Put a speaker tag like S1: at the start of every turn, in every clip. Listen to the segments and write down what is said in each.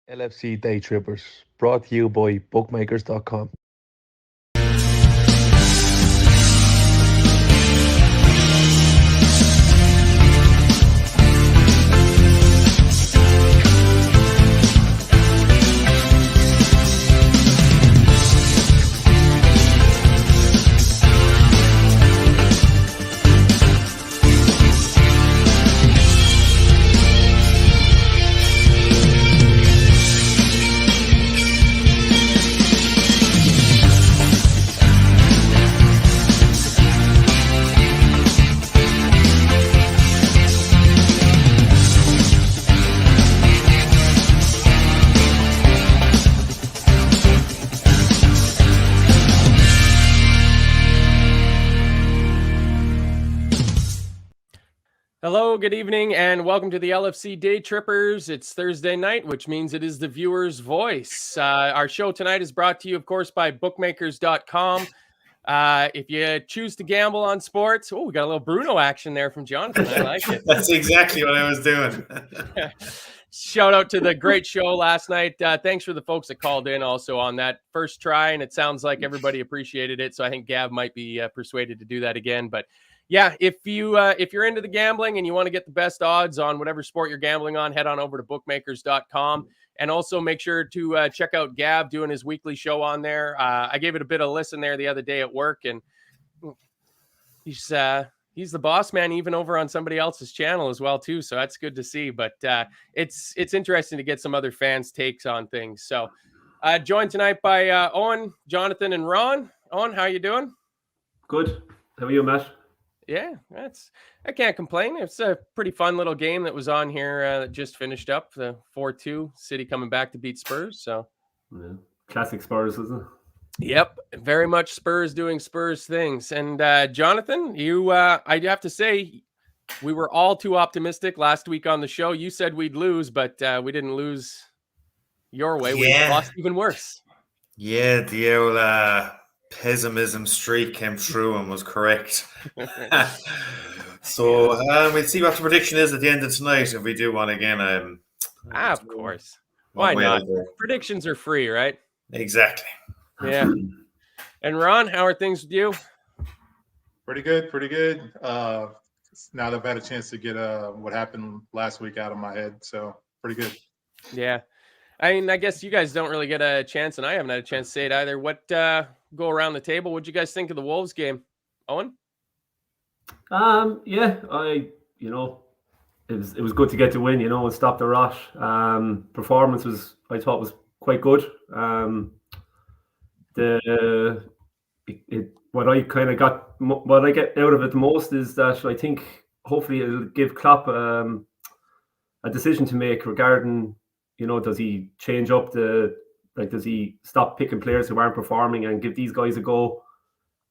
S1: LFC Daytrippers, brought to you by bookmakers.com.
S2: Hello, good evening, and welcome to the LFC Daytrippers. It's Thursday night, which means it is the viewer's voice. Our show tonight is brought to you, of course, by bookmakers.com. If you choose to gamble on sports, we got a little Bruno action there from Jonathon. I like it.
S3: That's exactly what I was doing.
S2: Shout out to the great show last night. Thanks for the folks that called in also on that first try, and it sounds like everybody appreciated it. So I think Gav might be persuaded to do that again. But yeah, if you're into the gambling and you want to get the best odds on whatever sport you're gambling on, head on over to bookmakers.com. And also make sure to check out Gav doing his weekly show on there. I gave it a bit of listen there the other day at work, and he's the boss man even over on somebody else's channel as well too. So that's good to see. But it's interesting to get some other fans' takes on things. So joined tonight by Eoin, Jonathon, and Ron. Eoin, how you doing?
S4: Good. How are you, Matt?
S2: Yeah, I can't complain. It's a pretty fun little game that was on here that just finished up, the 4-2 City coming back to beat Spurs. So
S4: yeah. Classic Spurs, isn't it?
S2: Yep, very much Spurs doing Spurs things. And Jonathon, you I have to say, we were all too optimistic last week on the show. You said we'd lose, but we didn't lose your way. We lost even worse.
S3: Yeah, the old pessimism streak came through and was correct. So we'll see what the prediction is at the end of tonight if we do one again.
S2: Of course. Why not? Predictions are free, right?
S3: Exactly.
S2: Yeah. And Ron, how are things with you?
S5: Pretty good. Now that I've had a chance to get what happened last week out of my head, so pretty good.
S2: Yeah. I mean, I guess you guys don't really get a chance, and I haven't had a chance to say it either. What go around the table? What'd you guys think of the Wolves game, Eoin?
S4: Yeah, it was good to get the win, and stop the rot. Performance I thought was quite good. What I get out of it the most is that I think hopefully it'll give Klopp a decision to make regarding, does he change up does he stop picking players who aren't performing and give these guys a go?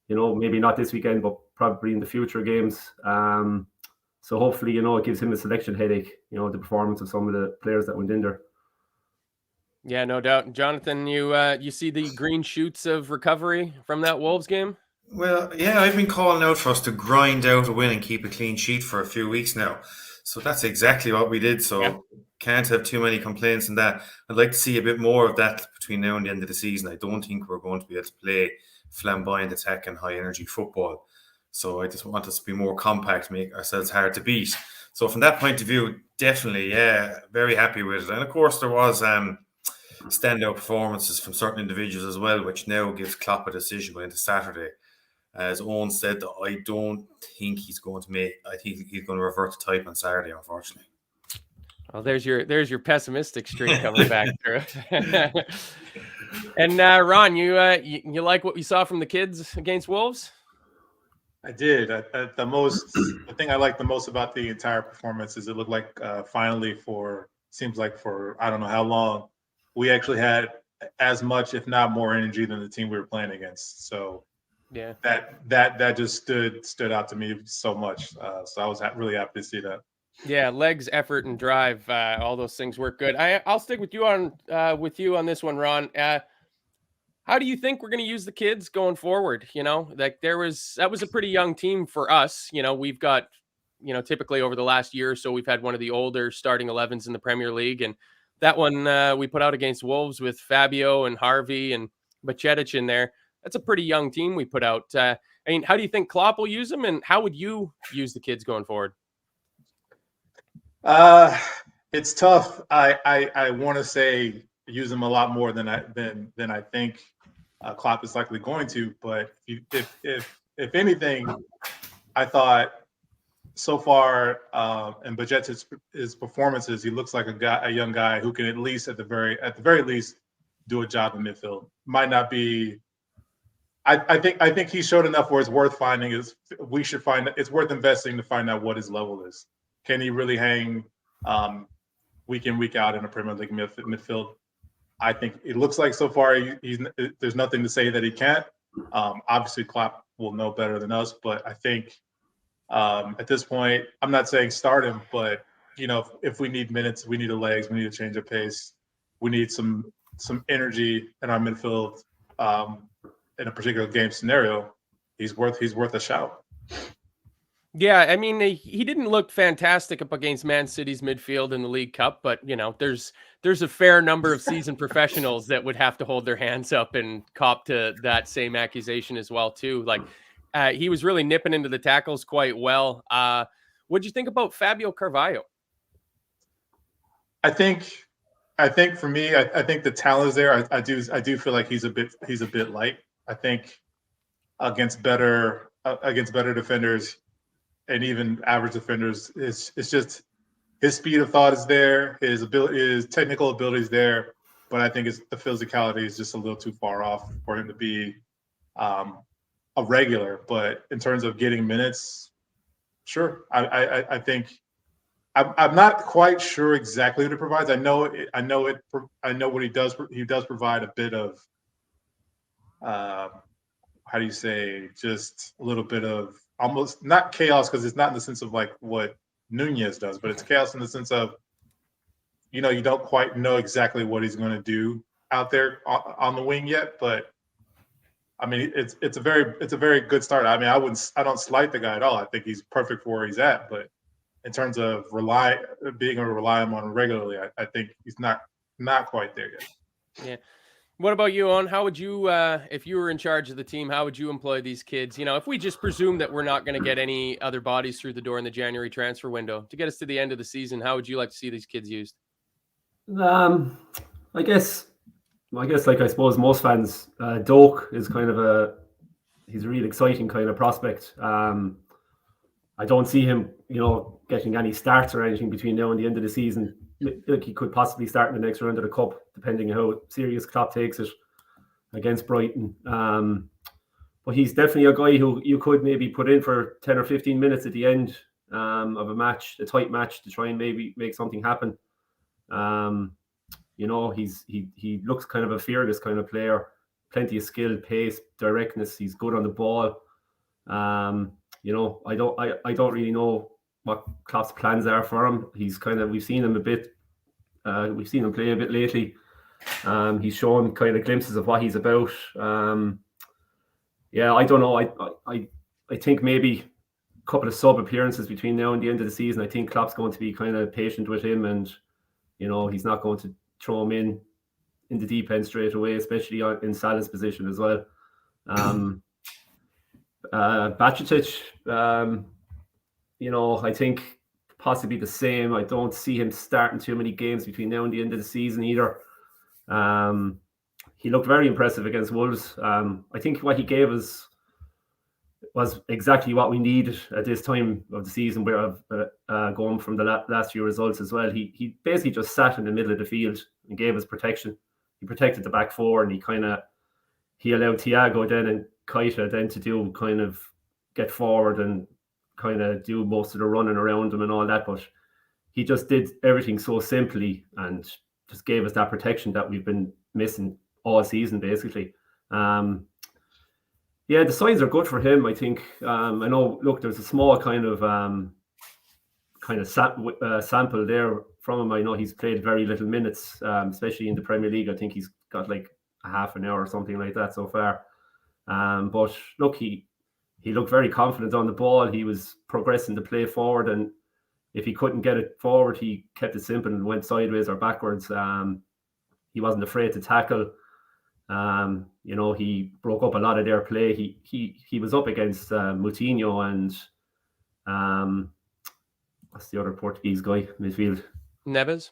S4: Maybe not this weekend, but probably in the future games. So hopefully, it gives him a selection headache, the performance of some of the players that went in there.
S2: Yeah, no doubt. Jonathon, you see the green shoots of recovery from that Wolves game?
S3: Well, yeah, I've been calling out for us to grind out a win and keep a clean sheet for a few weeks now. So that's exactly what we did. So can't have too many complaints in that. I'd like to see a bit more of that between now and the end of the season. I don't think we're going to be able to play flamboyant attack and high energy football. So I just want us to be more compact, make ourselves hard to beat. So from that point of view, definitely, yeah, very happy with it. And of course, there was standout performances from certain individuals as well, which now gives Klopp a decision going into Saturday. As Eoin said, I don't think he's going to make. I think he's going to revert to type on Saturday, unfortunately.
S2: Well, there's your pessimistic streak coming back through. And Ron, you like what you saw from the kids against Wolves?
S5: I did. The thing I liked the most about the entire performance is it looked like finally seems like for I don't know how long, we actually had as much, if not more, energy than the team we were playing against. So
S2: yeah,
S5: that just stood out to me so much. So I was really happy to see that.
S2: Yeah, legs, effort, and drive. All those things work good. I'll stick with you on this one, Ron. How do you think we're going to use the kids going forward? Like that was a pretty young team for us. We've got, typically over the last year or so, we've had one of the older starting 11s in the Premier League, and that one we put out against Wolves with Fabio and Harvey and Bajcetic in there. That's a pretty young team we put out. I mean, how do you think Klopp will use them, and how would you use the kids going forward?
S5: It's tough. I want to say use them a lot more than I think Klopp is likely going to. But if anything, I thought so far in Bajcetic's performances, he looks like a young guy who can at the very least do a job in midfield. Might not be. I think he showed enough where it's worth finding. It's worth investing to find out what his level is. Can he really hang week in, week out in a Premier League midfield? I think it looks like so far there's nothing to say that he can't. Obviously, Klopp will know better than us, but I think at this point, I'm not saying start him, but if we need minutes, we need legs, we need a change of pace, we need some energy in our midfield in a particular game scenario. He's worth a shout.
S2: Yeah, I mean, he didn't look fantastic up against Man City's midfield in the League Cup, but there's a fair number of seasoned professionals that would have to hold their hands up and cop to that same accusation as well too. Like he was really nipping into the tackles quite well. What'd you think about Fabio Carvalho?
S5: I think for me, I think the talent is there. I do feel like he's a bit light. I think against better defenders and even average defenders, it's just his speed of thought is there, his technical ability is there, but I think the physicality is just a little too far off for him to be a regular. But in terms of getting minutes, sure. I think I'm not quite sure exactly what it provides. I know what he does. He does provide a bit of how do you say, just a little bit of almost not chaos, because it's not in the sense of like what Nunez does, but it's chaos in the sense of you don't quite know exactly what he's going to do out there on the wing yet. But I mean, it's a very good start. I mean, I don't slight the guy at all. I think he's perfect for where he's at. But in terms of being able to rely on regularly, I think he's not quite there yet.
S2: Yeah. What about you, Eoin? How would you, if you were in charge of the team, how would you employ these kids? If we just presume that we're not going to get any other bodies through the door in the January transfer window to get us to the end of the season, how would you like to see these kids used?
S4: I guess, like I suppose most fans, Doak is he's a real exciting kind of prospect. I don't see him, getting any starts or anything between now and the end of the season. Like he could possibly start in the next round of the cup, depending on how serious Klopp takes it against Brighton. But he's definitely a guy who you could maybe put in for 10 or 15 minutes at the end of a tight match, to try and maybe make something happen. He looks kind of a fearless kind of player, plenty of skill, pace, directness. He's good on the ball. I don't really know what Klopp's plans are for him. We've seen him a bit. We've seen him play a bit lately. He's shown kind of glimpses of what he's about. I don't know. I think maybe a couple of sub appearances between now and the end of the season. I think Klopp's going to be kind of patient with him, and he's not going to throw him in the deep end straight away, especially in Salah's position as well. Bajcetic, I think possibly the same. I don't see him starting too many games between now and the end of the season either. He looked very impressive against Wolves. I think what he gave us was exactly what we needed at this time of the season, where going from the last few results as well. He basically just sat in the middle of the field and gave us protection. He protected the back four, and he allowed Thiago then and Keita then to do kind of get forward and kind of do most of the running around him and all that. But he just did everything so simply and just gave us that protection that we've been missing all season, basically. The signs are good for him, I think. I know, look, there's a small kind of sample there from him. I know he's played very little minutes, especially in the Premier League. I think he's got like a half an hour or something like that so far. But look, he looked very confident on the ball. He was progressing to play forward, and if he couldn't get it forward, he kept it simple and went sideways or backwards. He wasn't afraid to tackle. You know, he broke up a lot of their play. He was up against Moutinho and what's the other Portuguese guy midfield?
S2: Neves.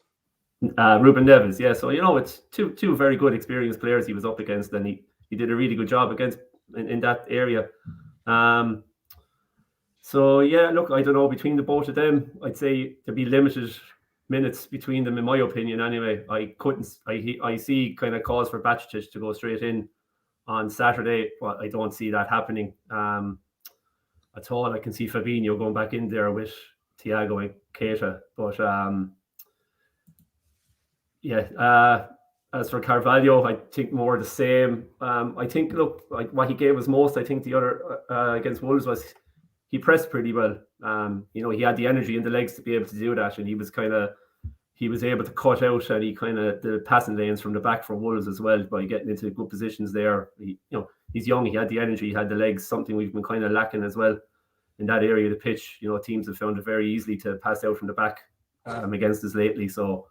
S4: Ruben Neves. Yeah, so you know, it's two very good experienced players he was up against, and he did a really good job against in that area. So yeah, look, I don't know, between the both of them, I'd say there'd be limited minutes between them, in my opinion. Anyway, I see kind of cause for Bajcetic to go straight in on Saturday, but I don't see that happening at all. I can see Fabinho going back in there with Thiago and Keita, but as for Carvalho, I think more the same. I think, look, like what he gave us most, I think the other against Wolves was he pressed pretty well. You know, he had the energy and the legs to be able to do that, and he was able to cut out and he kind of the passing lanes from the back for Wolves as well by getting into good positions there. You know, he's young, he had the energy, he had the legs, something we've been kind of lacking as well in that area of the pitch. You know, teams have found it very easily to pass out from the back against us lately. So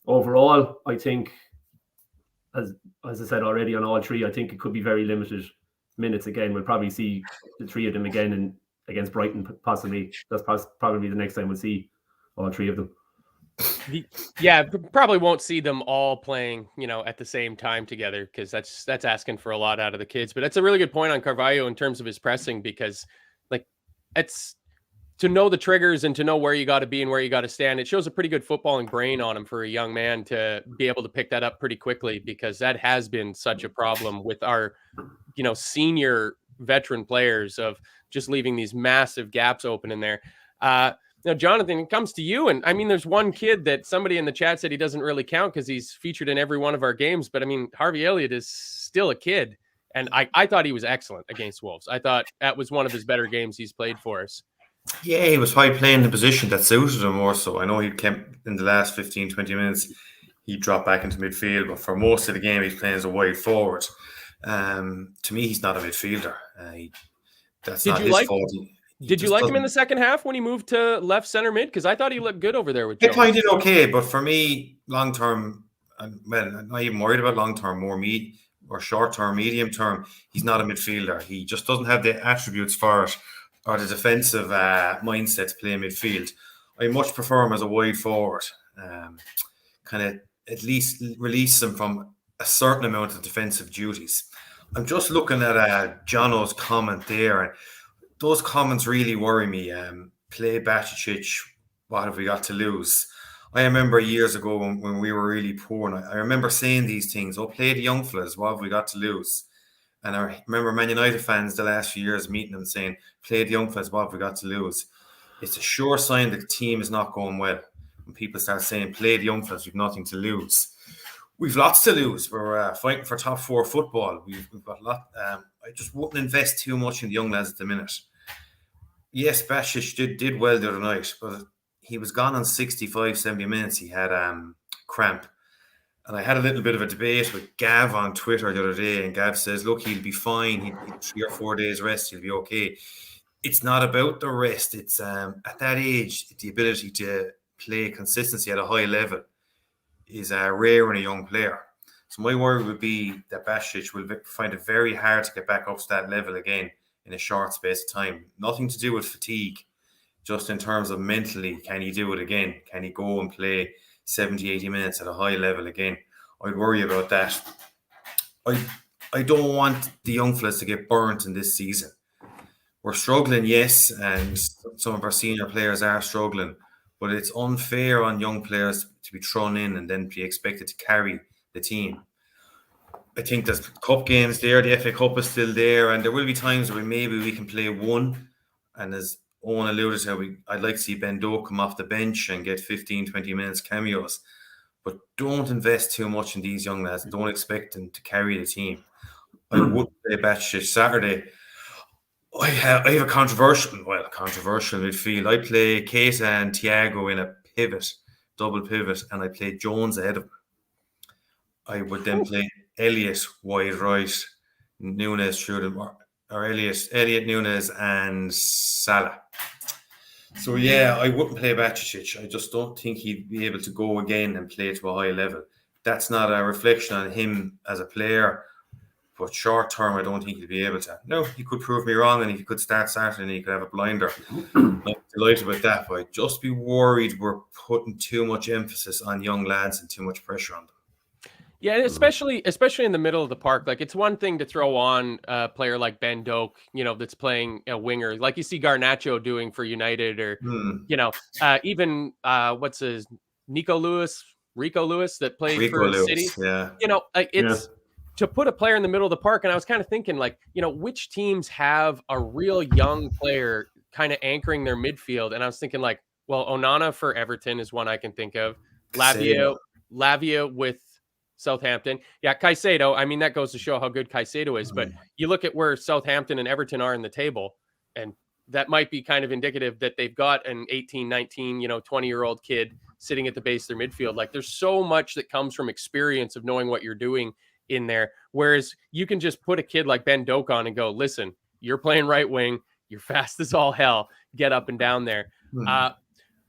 S4: overall, I think, as I said already on all three, I think it could be very limited minutes again. We'll probably see the three of them again and against Brighton, possibly. That's probably the next time we'll see all three of them.
S2: Yeah, probably won't see them all playing, you know, at the same time together, because that's asking for a lot out of the kids. But that's a really good point on Carvalho in terms of his pressing, because like it's to know the triggers and to know where you got to be and where you got to stand. It shows a pretty good footballing brain on him for a young man to be able to pick that up pretty quickly, because that has been such a problem with our, you know, senior veteran players of just leaving these massive gaps open in there. Now, Jonathon, it comes to you. And I mean, there's one kid that somebody in the chat said he doesn't really count because he's featured in every one of our games. But I mean, Harvey Elliott is still a kid. And I thought he was excellent against Wolves. I thought that was one of his better games he's played for us.
S3: Yeah, he was probably playing the position that suited him more so. I know he kept in the last 15, 20 minutes, he dropped back into midfield, but for most of the game, he's playing as a wide forward. To me, he's not a midfielder. That's not his fault.
S2: Did you like him in the second half when he moved to left center mid? Because I thought he looked good over there with
S3: Joe. I thought he did okay, but for me, long term, well, I'm not even worried about long term, or short term, medium term. He's not a midfielder. He just doesn't have the attributes for it, or the defensive mindset to play midfield. I much prefer him as a wide forward. Kind of at least release him from a certain amount of defensive duties. I'm just looking at Jono's comment there, and those comments really worry me. Play Bajcetic, what have we got to lose? I remember years ago when we were really poor, and I remember saying these things, play the young fellas, what have we got to lose? And I remember Man United fans the last few years meeting them saying, play the young fellas, what have we got to lose? It's a sure sign that the team is not going well. When people start saying, play the young fellas, we've nothing to lose. We've lots to lose. We're fighting for top four football. We've got a lot. I just wouldn't invest too much in the young lads at the minute. Yes, Bajcetic did well the other night, but he was gone on 65, 70 minutes. He had cramp. And I had a little bit of a debate with Gav on Twitter the other day, and Gav says, look, he'll be fine. He'll 3 or 4 days rest. He'll be okay. It's not about the rest. It's at that age, the ability to play consistency at a high level is rare in a young player. So my worry would be that Bajcetic will find it very hard to get back up to that level again in a short space of time. Nothing to do with fatigue, just in terms of mentally, can he do it again? Can he go and play 70, 80 minutes at a high level again? I'd worry about that. I don't want the young fellas to get burnt in this season. We're struggling, yes, and some of our senior players are struggling, but it's unfair on young players to be thrown in and then be expected to carry the team. I think there's cup games there, the FA Cup is still there, and there will be times where maybe we can play one, and as Eoin alluded to, I'd like to see Ben Doak come off the bench and get 15, 20 minutes cameos, but don't invest too much in these young lads. Don't expect them to carry the team. I would play Bajcetic Saturday. I have a controversial midfield. I play Keita and Thiago in a double pivot, and I play Jones ahead of him. I would then play Elliott wide right, Nunes through them, or Elliott, Nunes, and Salah. So yeah, I wouldn't play Bajcetic. I just don't think he'd be able to go again and play to a high level. That's not a reflection on him as a player, but short term, I don't think he'll be able to. No, he could prove me wrong, and he could start Saturday and he could have a blinder. I'm delighted with that, but I'd just be worried we're putting too much emphasis on young lads and too much pressure on them.
S2: Yeah, and especially in the middle of the park. Like, it's one thing to throw on a player like Ben Doak, that's playing a winger, like you see Garnacho doing for United, or even what's his Rico Lewis that played
S3: Rico
S2: for
S3: Lewis,
S2: City.
S3: yeah.
S2: It's to put a player in the middle of the park. And I was kind of thinking, like, which teams have a real young player kind of anchoring their midfield? And I was thinking, like, well, Onana for Everton is one I can think of. Lavia with Southampton. Yeah, Caicedo. I mean, that goes to show how good Caicedo is. But you look at where Southampton and Everton are in the table, and that might be kind of indicative that they've got an 18, 19, 20-year-old kid sitting at the base of their midfield. Like, there's so much that comes from experience of knowing what you're doing in there. Whereas you can just put a kid like Ben Doak on and go, listen, you're playing right wing. You're fast as all hell. Get up and down there. But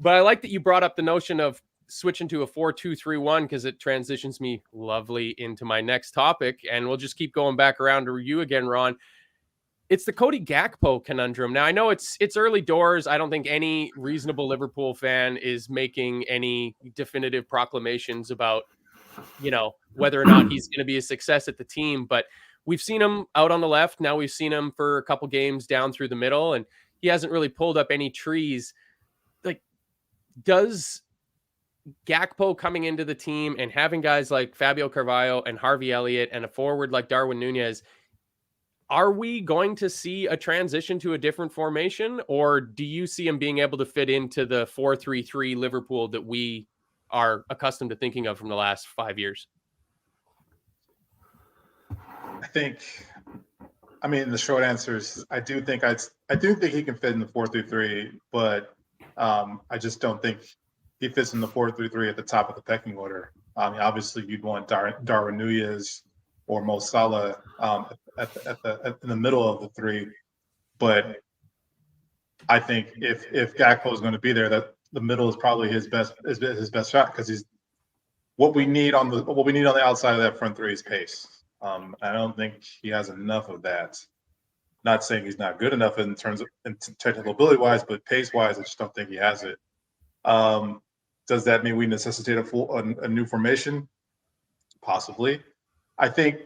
S2: I like that you brought up the notion of switching to a 4-2-3-1, because it transitions me lovely into my next topic, and we'll just keep going back around to you again, Ron. It's the Cody Gakpo conundrum. Now, I know it's early doors. I don't think any reasonable Liverpool fan is making any definitive proclamations about, whether or not he's going to be a success at the team, but we've seen him out on the left. Now we've seen him for a couple games down through the middle, and he hasn't really pulled up any trees. Like, does Gakpo coming into the team and having guys like Fabio Carvalho and Harvey Elliott and a forward like Darwin Nunez, are we going to see a transition to a different formation, or do you see him being able to fit into the 4-3-3 Liverpool that we are accustomed to thinking of from the last 5 years?
S5: The short answer is I do think he can fit in the 4-3-3, but I just don't think he fits in the 4-3-3 at the top of the pecking order. Obviously, you'd want Darwin Nunez or Mo Salah in the middle of the three, but I think if Gakpo is going to be there, that the middle is probably his best shot, because he's what we need on the outside of that front three is pace. I don't think he has enough of that. Not saying he's not good enough in terms of technical ability wise, but pace wise, I just don't think he has it. Does that mean we necessitate a new formation? Possibly. I think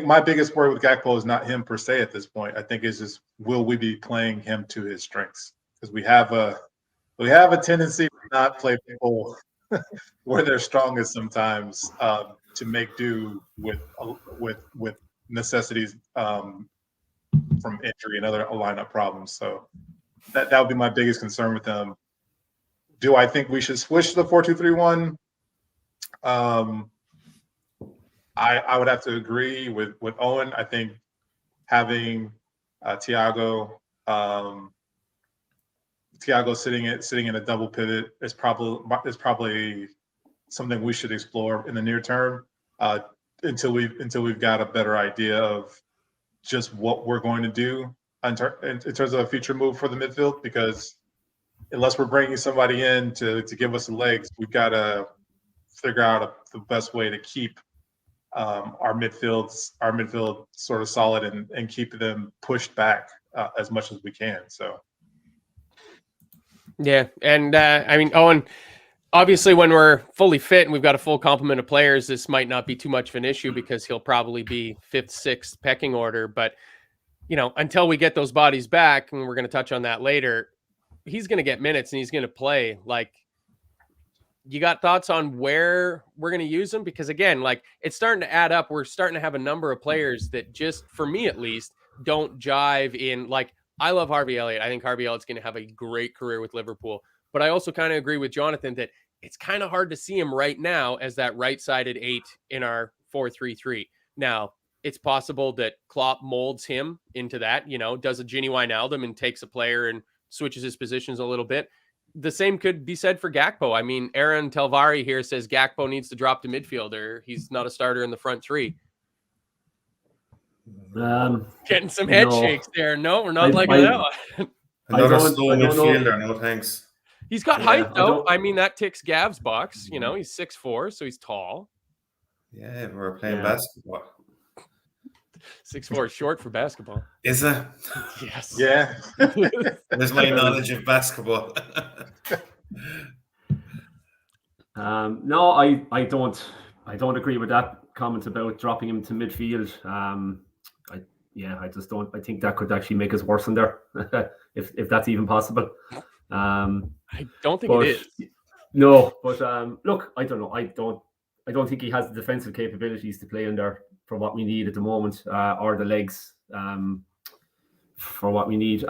S5: my biggest worry with Gakpo is not him per se at this point. I think it's just, will we be playing him to his strengths? Because we have a tendency to not play people where they're strongest sometimes, to make do with necessities from injury and other lineup problems. So that would be my biggest concern with them. Do I think we should switch to the 4-2-3-1? I would have to agree with Owen. I think having Thiago sitting in a double pivot is probably something we should explore in the near term, until we've got a better idea of just what we're going to do in terms of a future move for the midfield, because unless we're bringing somebody in to give us the legs, we've got to figure out the best way to keep our midfield sort of solid and keep them pushed back as much as we can. So, yeah, and
S2: Owen, obviously, when we're fully fit and we've got a full complement of players, this might not be too much of an issue, because he'll probably be 5th, 6th pecking order. But until we get those bodies back, and we're going to touch on that later, he's going to get minutes and he's going to play. Like, you got thoughts on where we're going to use him? Because again, like, it's starting to add up. We're starting to have a number of players that, just for me at least, don't jive in. Like, I love Harvey Elliott. I think Harvey Elliott's going to have a great career with Liverpool. But I also kind of agree with Jonathon that it's kind of hard to see him right now as that right-sided 8 in our 4-3-3. Now, it's possible that Klopp molds him into that, does a Gini Wijnaldum and takes a player and switches his positions a little bit. The same could be said for Gakpo. I mean, Aaron Telvari here says Gakpo needs to drop to midfielder. He's not a starter in the front three. Getting some head shakes there. No, we're not liking that one.
S3: Another
S4: don't-
S3: slow
S4: I don't know.
S3: midfielder, no thanks.
S2: He's got
S4: Yeah,
S2: height
S4: I
S2: though.
S4: don't-
S2: I mean, that ticks Gav's box. You know, he's 6'4", so he's tall.
S3: Yeah, we're playing
S4: Yeah.
S3: basketball.
S2: 6'4" is short for basketball.
S3: Is it?
S2: Yes.
S5: Yeah.
S3: There's my knowledge of basketball.
S4: No, I don't agree with that comment about dropping him to midfield. I just don't. I think that could actually make us worse in there, if that's even possible.
S2: I don't think
S4: But
S2: it is.
S4: no, but look, I don't know. I don't think he has the defensive capabilities to play in there for what we need at the moment, or the legs for what we need.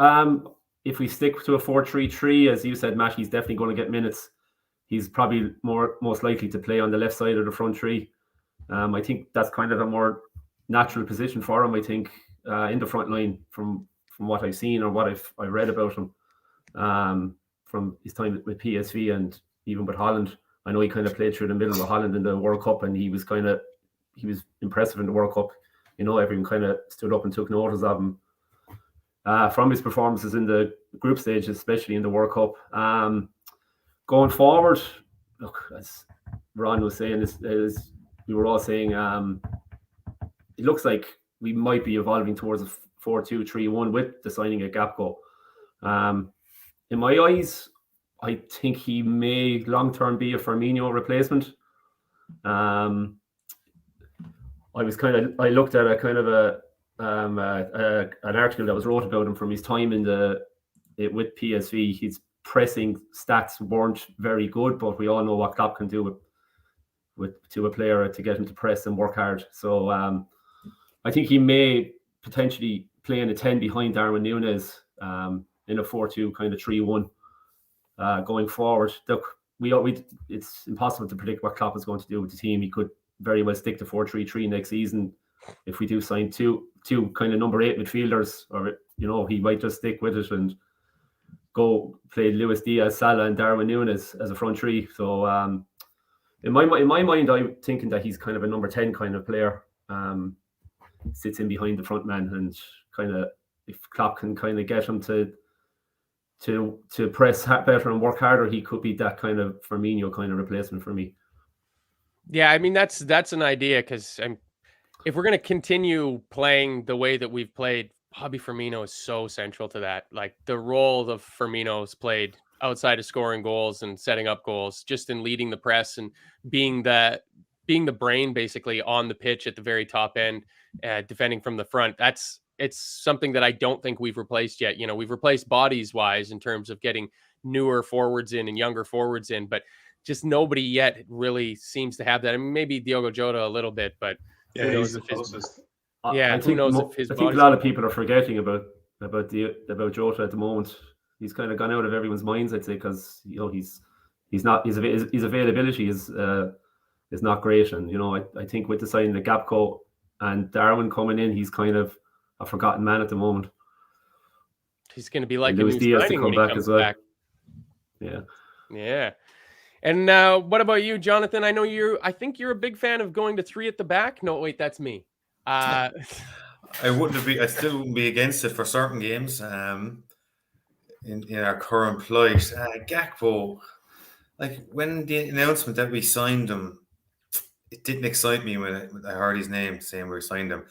S4: If we stick to a 4-3-3, as you said, Matt, he's definitely going to get minutes. He's probably most likely to play on the left side of the front three. I think that's kind of a more natural position for him. I think in the front line from what I've seen or what I read about him from his time with PSV and even with Holland. I know he kind of played through the middle of Holland in the World Cup, and he was impressive in the World Cup. You know, everyone kind of stood up and took notice of him from his performances in the group stage, especially in the World Cup. Going forward, look, as Ron was saying, as we were all saying, it looks like we might be evolving towards a 4-2-3-1 with the signing of Gakpo. In my eyes, I think he may long-term be a Firmino replacement. I looked at an article that was wrote about him from his time with PSV. His pressing stats weren't very good, but we all know what Klopp can do to a player to get him to press and work hard. So I think he may potentially play in a 10 behind Darwin Núñez in a 4-2 kind of 3-1 going forward. Look, it's impossible to predict what Klopp is going to do with the team. He could very well stick to 4-3-3 next season if we do sign two kind of number 8 midfielders, or he might just stick with it and go play Luis Diaz, Salah, and Darwin Núñez as a front three. So in my mind, I'm thinking that he's kind of a number 10 kind of player. Sits in behind the front man, and kind of if Klopp can kind of get him to press better and work harder, he could be that kind of Firmino kind of replacement for me.
S2: Yeah, I mean that's an idea, because if we're going to continue playing the way that we've played, Bobby Firmino is so central to that. Like the role of Firmino's played outside of scoring goals and setting up goals, just in leading the press and being the brain basically on the pitch at the very top end, defending from the front. It's something that I don't think we've replaced yet. We've replaced bodies wise in terms of getting newer forwards in and younger forwards in, but just nobody yet really seems to have that. I mean, maybe Diogo Jota a little bit, but
S5: Yeah, he's the closest.
S2: Yeah,
S4: who knows
S2: if his
S4: I think a lot of people are forgetting about Jota at the moment. He's kind of gone out of everyone's minds, I'd say, because his availability is not great, and I think with the signing of Gakpo and Darwin coming in, he's kind of a forgotten man at the moment.
S2: He's going to be like
S4: Luis Diaz to come back as well.
S2: Back. Yeah. And what about you, Jonathan? I think you're a big fan of going to 3 at the back. No, wait, that's me.
S3: I still wouldn't be against it for certain games. In our current plight, Gakpo, like when the announcement that we signed him, it didn't excite me when I heard his name saying we signed him,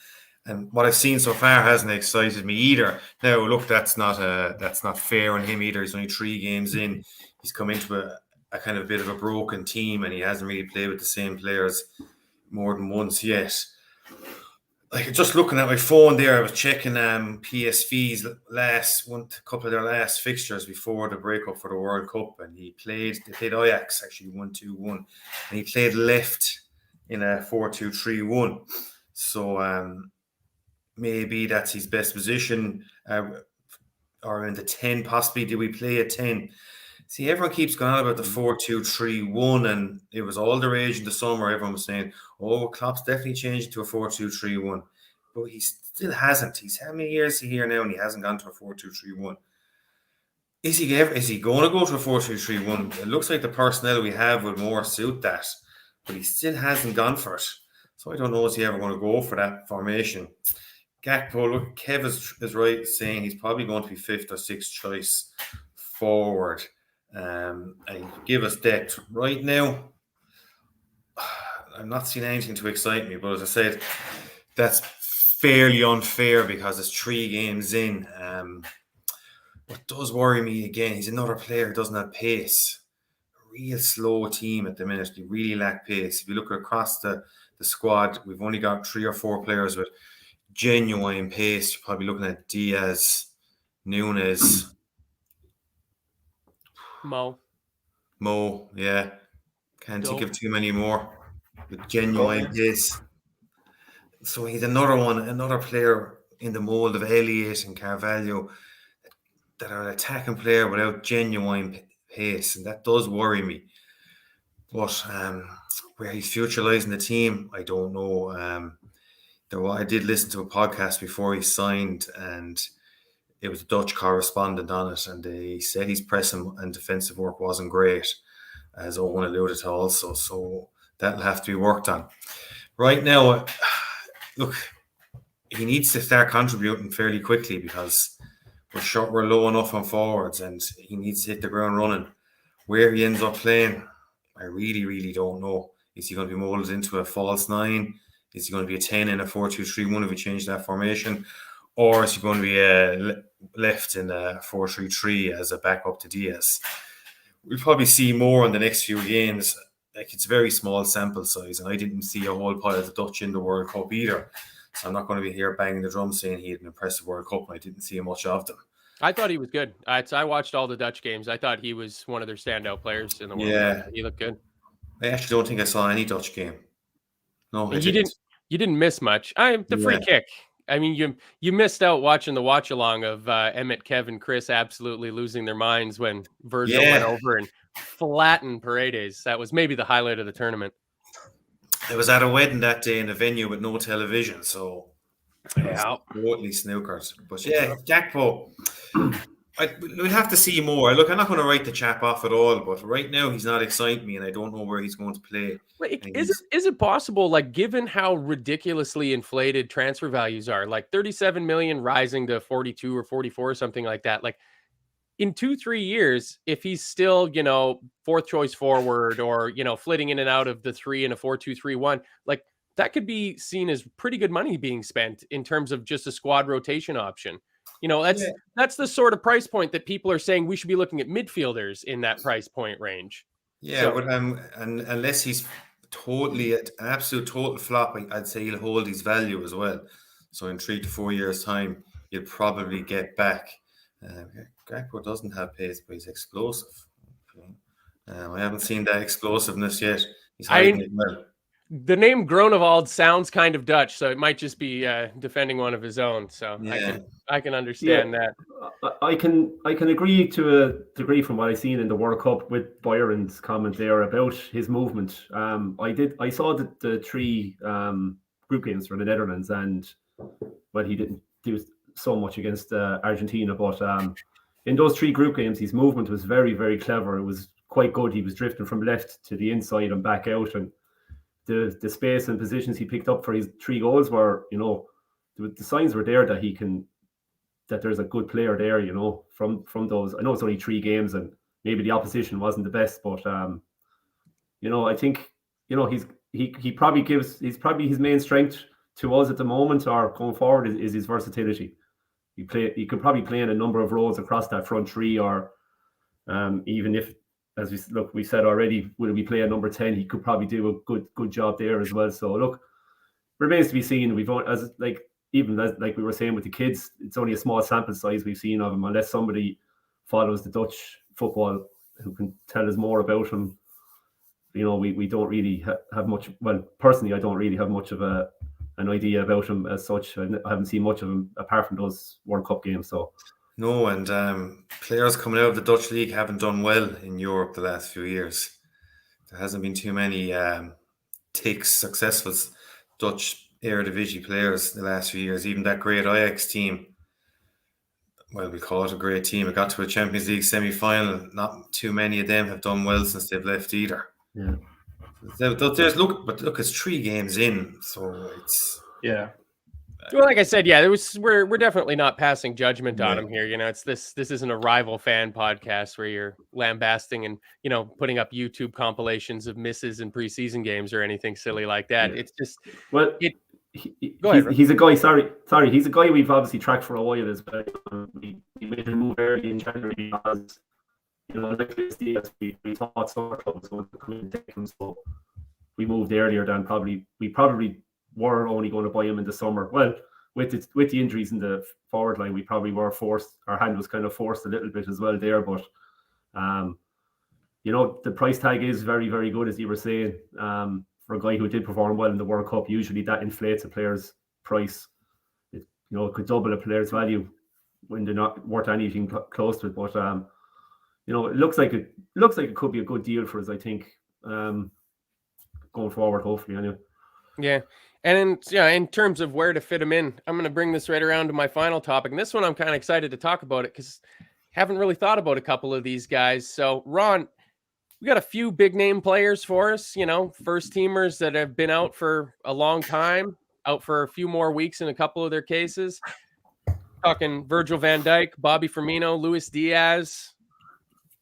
S3: and what I've seen so far hasn't excited me either. Now, look, that's not fair on him either. He's only 3 games in. He's come into a kind of bit of a broken team, and he hasn't really played with the same players more than once yet. Like, just looking at my phone there, I was checking PSV's couple of their last fixtures before the breakup for the World Cup, and they played Ajax actually 1-2-1, and he played left in a 4-2-3-1. So maybe that's his best position, or in the 10 possibly. Do we play a 10? See, everyone keeps going on about the 4-2-3-1, and it was all the rage in the summer. Everyone was saying, "Oh, Klopp's definitely changed to a 4-2-3-1," but he still hasn't. He's how many years is he here now, and he hasn't gone to a 4-2-3-1. Is he going to go to a 4-2-3-1? It looks like the personnel we have would more suit that, but he still hasn't gone for it. So I don't know, is he ever going to go for that formation? Gakpo, look, Kev is right saying he's probably going to be 5th or 6th choice forward. And give us depth. Right now, I'm not seeing anything to excite me, but as I said, that's fairly unfair because it's 3 games in. What does worry me again, he's another player who doesn't have pace. A real slow team at the minute. They really lack pace. If you look across the squad, we've only got 3 or 4 players with genuine pace. You're probably looking at Diaz, Nunes,
S2: Mo,
S3: yeah. Can't think
S2: Doak.
S3: of too many more with genuine pace. So he's another player in the mold of Elliott and Carvalho that are an attacking player without genuine pace, and that does worry me. But where he's future lies in the team, I don't know. I did listen to a podcast before he signed, and it was a Dutch correspondent on it, and they said his pressing and defensive work wasn't great, as Owen alluded to also. So that'll have to be worked on. Right now, look, he needs to start contributing fairly quickly because we're low enough on forwards, and he needs to hit the ground running. Where he ends up playing, I really, really don't know. Is he going to be molded into a false 9? Is he going to be a 10 in a 4-2-3-1 if we change that formation? Or is he going to be left in a 4-3-3 as a backup to Diaz? We'll probably see more in the next few games. Like, it's very small sample size, and I didn't see a whole pile of the Dutch in the World Cup either. So I'm not going to be here banging the drum saying he had an impressive World Cup, and I didn't see much of them.
S2: I thought he was good. I watched all the Dutch games. I thought he was one of their standout players in the World Cup. He looked good.
S3: I actually don't think I saw any Dutch game. No,
S2: you didn't miss much. Free kick. I mean, you missed out watching the watch along of Emmett, Kevin, Chris absolutely losing their minds when Virgil went over and flattened Paredes. That was maybe the highlight of the tournament.
S3: It was at a wedding that day in a venue with no television, so totally snookered. But yeah, Gakpo, we'll have to see more. Look, I'm not going to write the chap off at all, but right now he's not exciting me, and I don't know where he's going to play.
S2: Is it possible, like, given how ridiculously inflated transfer values are, like 37 million rising to 42 or 44 or something like that, like in 2-3 years, if he's still, 4th choice forward or, flitting in and out of the 3 in a 4-2-3-1, like that could be seen as pretty good money being spent in terms of just a squad rotation option. That's the sort of price point that people are saying we should be looking at midfielders in that price point range.
S3: Yeah, but and unless he's totally an absolute total flop, I'd say he'll hold his value as well. So in 3 to 4 years' time, you'll probably get back. Gakpo doesn't have pace, but he's explosive. I haven't seen that explosiveness yet. He's hiding it well.
S2: The name Groenewald sounds kind of Dutch, so it might just be defending one of his own. So I can understand that.
S4: I can agree to a degree from what I've seen in the World Cup with Byron's comment there about his movement. I saw the 3 group games for the Netherlands, and he didn't do so much against Argentina, but in those 3 group games, his movement was very, very clever. It was quite good. He was drifting from left to the inside and back out, and the space and positions he picked up for his 3 goals were, the signs were there that there's a good player there, from those. I know it's only 3 games and maybe the opposition wasn't the best, but I think he's probably his main strength to us at the moment or going forward is his versatility. He could probably play in a number of roles across that front 3, or even if, as we said already, will we play a number 10? He could probably do a good job there as well. So look, remains to be seen. We were saying with the kids, it's only a small sample size we've seen of him. Unless somebody follows the Dutch football who can tell us more about him, we don't really have much. Well, personally, I don't really have much of an idea about him as such. I haven't seen much of him apart from those World Cup games. So.
S3: No, and players coming out of the Dutch league haven't done well in Europe the last few years. There hasn't been too many successful Dutch Eredivisie players the last few years. Even that great Ajax team, well, we call it a great team. It got to a Champions League semi-final. Not too many of them have done well since they've left either.
S4: Yeah.
S3: Look, it's 3 games in, so it's.
S2: Well, like I said, yeah, we're definitely not passing judgment on him here. You know, this isn't a rival fan podcast where you're lambasting and, you know, putting up YouTube compilations of misses in preseason games or anything silly like that. It's just
S4: he's a guy. Sorry, he's a guy we've obviously tracked for a while as well. We made a move early in January because, you know, like this we thought summer clubs would come in and take him, so we moved earlier than we probably were only going to buy him in the summer. Well, with the injuries in the forward line, we probably were forced. Our hand was kind of forced a little bit as well there. But, you know, the price tag is very, very good, as you were saying. For a guy who did perform well in the World Cup, usually that inflates a player's price. It could double a player's value when they're not worth anything close to it. But, you know, it looks like it could be a good deal for us, I think, going forward, hopefully, anyway.
S2: Yeah. And in terms of where to fit him in, I'm going to bring this right around to my final topic. And this one, I'm kind of excited to talk about it because haven't really thought about a couple of these guys. So, Ron, we got a few big name players for us, you know, first teamers that have been out for a long time, out for a few more weeks in a couple of their cases. Talking Virgil van Dijk, Bobby Firmino, Luis Diaz,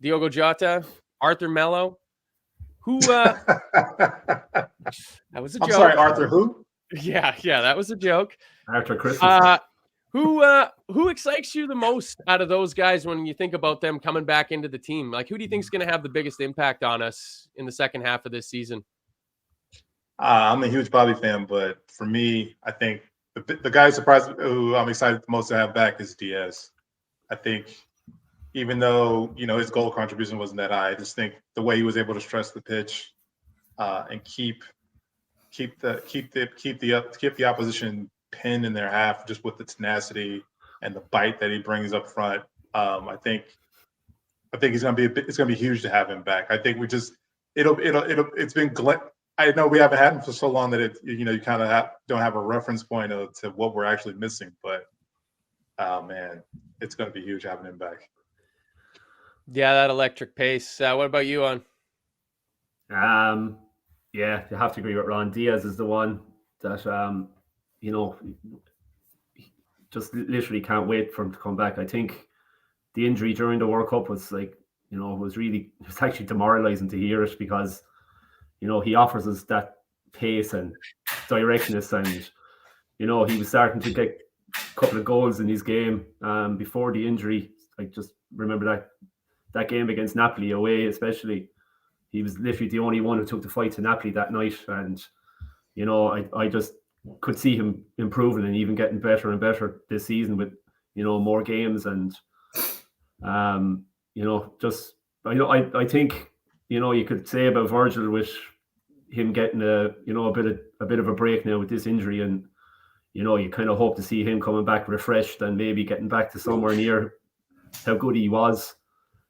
S2: Diogo Jota, Arthur Melo. Who that was a joke.
S5: I'm sorry, Arthur who?
S2: Yeah, that was a joke.
S4: After Christmas.
S2: Who excites you the most out of those guys when you think about them coming back into the team? Like, who do you think is going to have the biggest impact on us in the second half of this season?
S5: I'm a huge Bobby fan, but for me, I think the guy who I'm excited the most to have back is Diaz. I think even though, you know, his goal contribution wasn't that high, I just think the way he was able to stress the pitch and keep the opposition pinned in their half just with the tenacity and the bite that he brings up front. I think it's gonna be huge to have him back. I think it's been I know we haven't had him for so long that you kind of don't have a reference point to what we're actually missing, but man, it's gonna be huge having him back.
S2: Yeah, that electric pace. What about you, On?
S4: Yeah, you have to agree with Ron. Diaz is the one that you know, just literally can't wait for him to come back. I think the injury during the World Cup was like, you know, it was actually demoralizing to hear it because, you know, he offers us that pace and directness, and, you know, he was starting to get a couple of goals in his game before the injury. I just remember that game against Napoli away, especially. He was literally the only one who took the fight to Napoli that night, and, you know, I just could see him improving and even getting better and better this season with, you know, more games. And you know, just I think, you know, you could say about Virgil with him getting a bit of a break now with this injury, and, you know, you kind of hope to see him coming back refreshed and maybe getting back to somewhere near how good he was.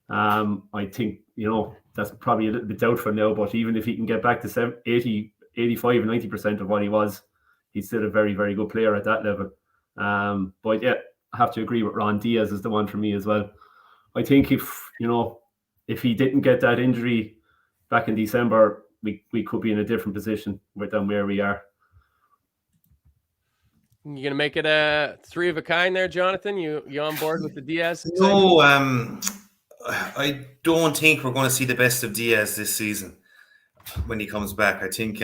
S4: I think, you know, that's probably a little bit doubtful now, but even if he can get back to 80, 85, 90% of what he was, he's still a very, very good player at that level. But yeah, I have to agree with Ron. Diaz is the one for me as well. I think if he didn't get that injury back in December, we could be in a different position than where we are.
S2: You gonna make it a three of a kind there, Jonathan? You on board with the Diaz?
S3: No, I don't think we're going to see the best of Diaz this season when he comes back. I think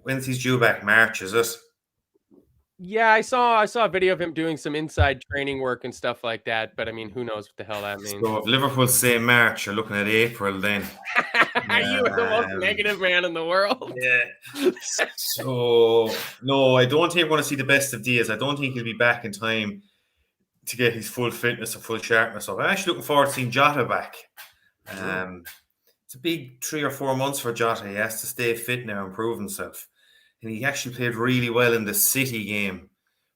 S3: when's he's due back? March, is it?
S2: Yeah, I saw a video of him doing some inside training work and stuff like that. But I mean, who knows what the hell that means?
S3: So if Liverpool say March, you're looking at April then.
S2: You are the most negative man in the world.
S3: Yeah. So no, I don't think we're going to see the best of Diaz. I don't think he'll be back in time to get his full fitness and full sharpness up. I'm actually looking forward to seeing Jota back. It's a big 3 or 4 months for Jota. He has to stay fit now and prove himself. And he actually played really well in the City game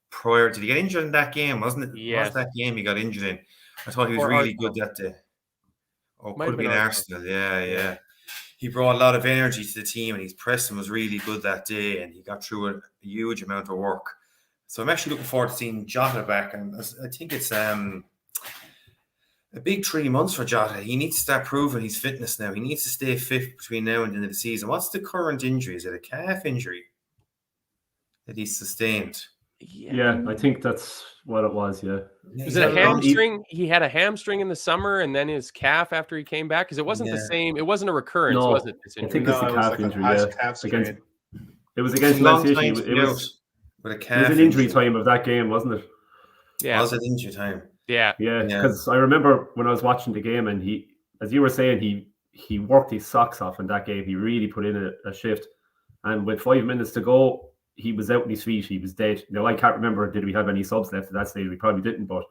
S3: prior. Did he get injured in that game? Wasn't it?
S2: Yes.
S3: Was that game he got injured in? I thought he was really good that day. Oh, could have been Arsenal. Yeah. He brought a lot of energy to the team, and his pressing was really good that day, and he got through a huge amount of work. So I'm actually looking forward to seeing Jota back, and I think it's a big 3 months for Jota. He needs to start proving his fitness now. He needs to stay fit between now and the end of the season. What's the current injury? Is it a calf injury that he's sustained?
S4: Yeah, I think that's what it was. Yeah.
S2: Was it a hamstring? He had a hamstring in the summer and then his calf after he came back? Because it wasn't the same. It wasn't a recurrence,
S4: No,
S2: was it? This
S4: I
S2: injury?
S4: think it's the
S5: it was
S4: calf
S5: like
S4: injury.
S5: a
S4: Yeah,
S5: calf strain.
S4: it was against
S3: It's a
S4: Man
S3: long
S4: City.
S3: time to be out with a calf
S4: it was an injury time of that game, wasn't it?
S2: Yeah.
S3: Was it injury time?
S2: Yeah.
S4: Yeah, because I remember when I was watching the game and he, as you were saying, he worked his socks off in that game. He really put in a shift. And with 5 minutes to go, he was out on his feet. He was dead. Now, I can't remember, did we have any subs left at that stage? We probably didn't, but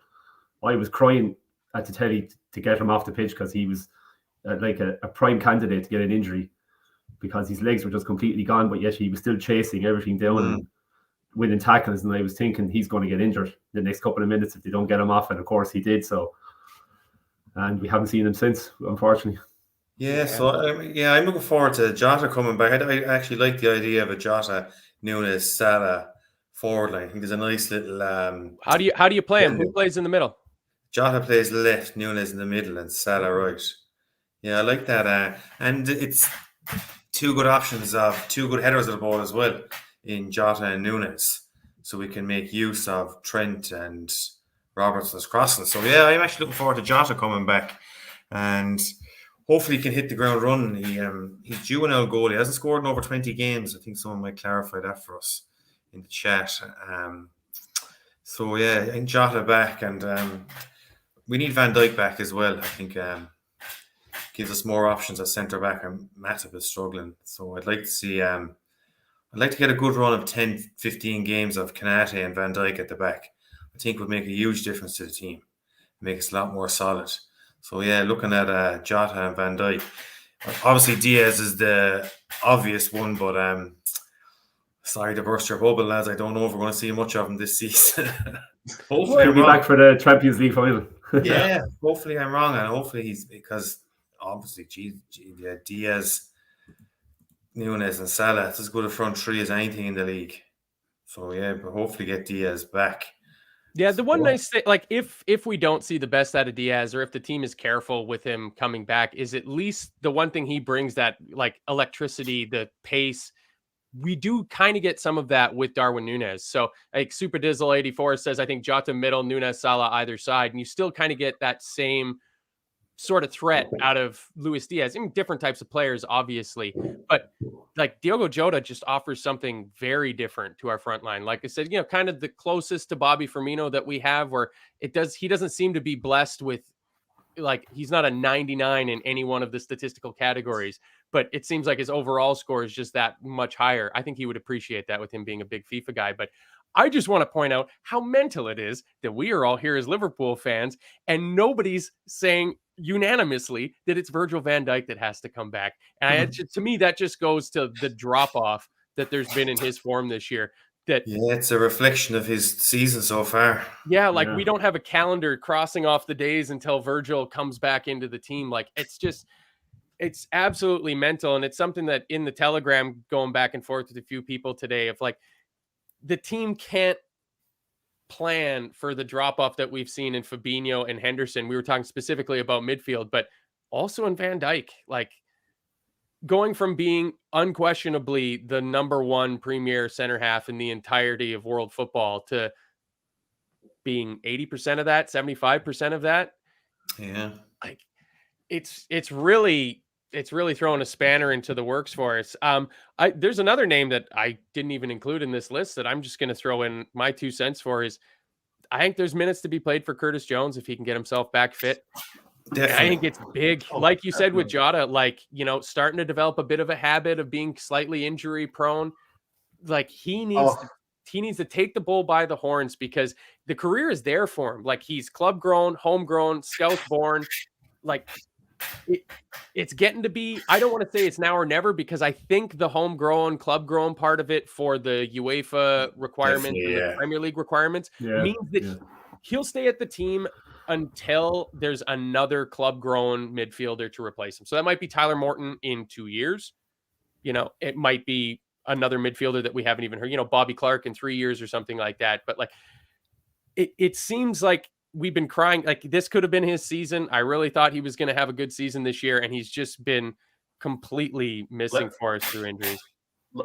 S4: I was crying at the telly to get him off the pitch because he was like a prime candidate to get an injury because his legs were just completely gone, but yet he was still chasing everything down and winning tackles. And I was thinking he's going to get injured the next couple of minutes if they don't get him off. And of course he did. So, and we haven't seen him since, unfortunately.
S3: Yeah, so I'm looking forward to Jota coming back. I actually like the idea of a Jota, Nunes, Salah forward line. I think there's a nice little.
S2: How do you play him? Who plays in the middle?
S3: Jota plays left, Nunes in the middle, and Salah right. Yeah, I like that. And it's two good options of two good headers of the ball as well in Jota and Nunes, so we can make use of Trent and Robertson's crossing. So yeah, I'm actually looking forward to Jota coming back, and hopefully he can hit the ground running. He's due an old goal. He hasn't scored in over 20 games. I think someone might clarify that for us in the chat. So yeah, I think Jota back, and we need Van Dijk back as well. I think gives us more options at centre back, and Matip is struggling. So I'd like to see. I'd like to get a good run of 10, 15 games of Konate and Van Dijk at the back. I think would make a huge difference to the team. Make us a lot more solid. So yeah, looking at Jota and Van Dijk. Obviously Diaz is the obvious one, but sorry to burst your bubble, lads. I don't know if we're going to see much of him this season. Hopefully
S4: he'll be back for the Champions League final.
S3: Yeah, hopefully I'm wrong, and hopefully he's, because obviously Diaz, Nunes and Salah, it's as good a front three as anything in the league. So yeah, but hopefully get Diaz back.
S2: Yeah, the one nice thing, like if we don't see the best out of Diaz, or if the team is careful with him coming back, is at least the one thing he brings, that like electricity, the pace. We do kind of get some of that with Darwin Núñez. So like Super Dizzle 84 says, I think Jota middle, Núñez, Salah either side, and you still kind of get that same sort of threat out of Luis Diaz. I mean, different types of players, obviously, but like Diogo Jota just offers something very different to our front line. Like I said, kind of the closest to Bobby Firmino that we have, where he doesn't seem to be blessed with, like, he's not a 99 in any one of the statistical categories, but it seems like his overall score is just that much higher. I think he would appreciate that with him being a big FIFA guy. But I just want to point out how mental it is that we are all here as Liverpool fans and nobody's saying unanimously that it's Virgil van Dijk that has to come back. And to me, that just goes to the drop off that there's been in his form this year.
S3: It's a reflection of his season so far.
S2: Yeah, we don't have a calendar crossing off the days until Virgil comes back into the team. Like, it's absolutely mental. And it's something that in the Telegram, going back and forth with a few people today, of like, the team can't plan for the drop off that we've seen in Fabinho and Henderson. We were talking specifically about midfield, but also in Van Dijk, like going from being unquestionably the number one premier center half in the entirety of world football to being 80% of that, 75% of that.
S3: Yeah.
S2: Like it's really throwing a spanner into the works for us. There's another name that I didn't even include in this list that I'm just going to throw in my 2 cents for is I think there's minutes to be played for Curtis Jones if he can get himself back fit. Definitely. I think it's big. Like you said with Jota, like, starting to develop a bit of a habit of being slightly injury prone. Like he needs to take the bull by the horns because the career is there for him. Like he's club grown, homegrown, scout born. Like it's getting to be, I don't want to say it's now or never, because I think the homegrown, club grown part of it for the UEFA requirements and the Premier League requirements means that he'll stay at the team until there's another club grown midfielder to replace him. So that might be Tyler Morton in 2 years. It might be another midfielder that we haven't even heard, Bobby Clark in 3 years or something like that. But like, it seems like we've been crying, like this could have been his season. I really thought he was going to have a good season this year, and he's just been completely missing for us through injuries.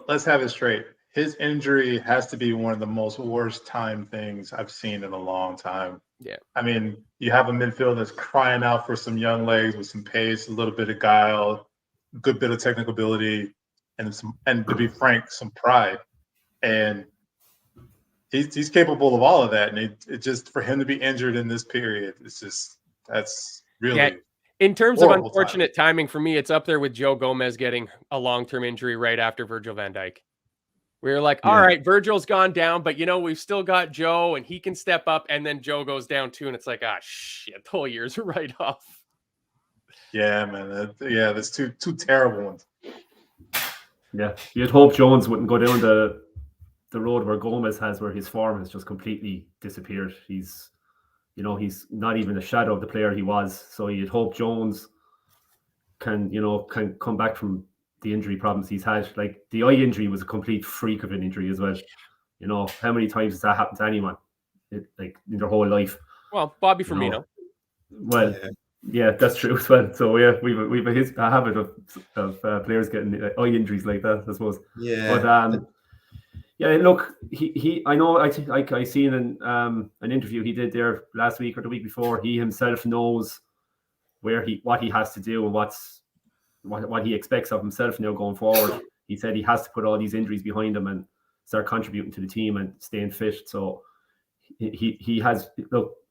S5: Let's have it straight. his injury has to be one of the most worst time things I've seen in a long time.
S2: Yeah.
S5: I mean, you have a midfield that's crying out for some young legs with some pace, a little bit of guile, good bit of technical ability, and to be frank, some pride. And he's capable of all of that. And it just, for him to be injured in this period, that's really.
S2: Yeah. In terms of
S5: horrible
S2: unfortunate timing for me, it's up there with Joe Gomez getting a long-term injury right after Virgil van Dijk. We were like, all right, Virgil's gone down, but we've still got Joe and he can step up. And then Joe goes down too. And it's like, shit, the whole year's right off.
S5: Yeah, man. That's two terrible ones.
S4: Yeah. You'd hope Jones wouldn't go down the road where Gomez has, where his form has just completely disappeared. He's not even a shadow of the player he was. So you'd hope Jones can come back from the injury problems he's had. Like the eye injury was a complete freak of an injury as well. How many times has that happened to anyone in their whole life?
S2: Well, Bobby Firmino.
S4: Well, yeah, that's true as well. So yeah, we've a habit of players getting eye injuries like that, I suppose.
S3: Yeah.
S4: But yeah, look, he I know, I think I seen an interview he did there last week or the week before. He himself knows what he has to do and what he expects of himself now going forward. He said he has to put all these injuries behind him and start contributing to the team and staying fit. So he has,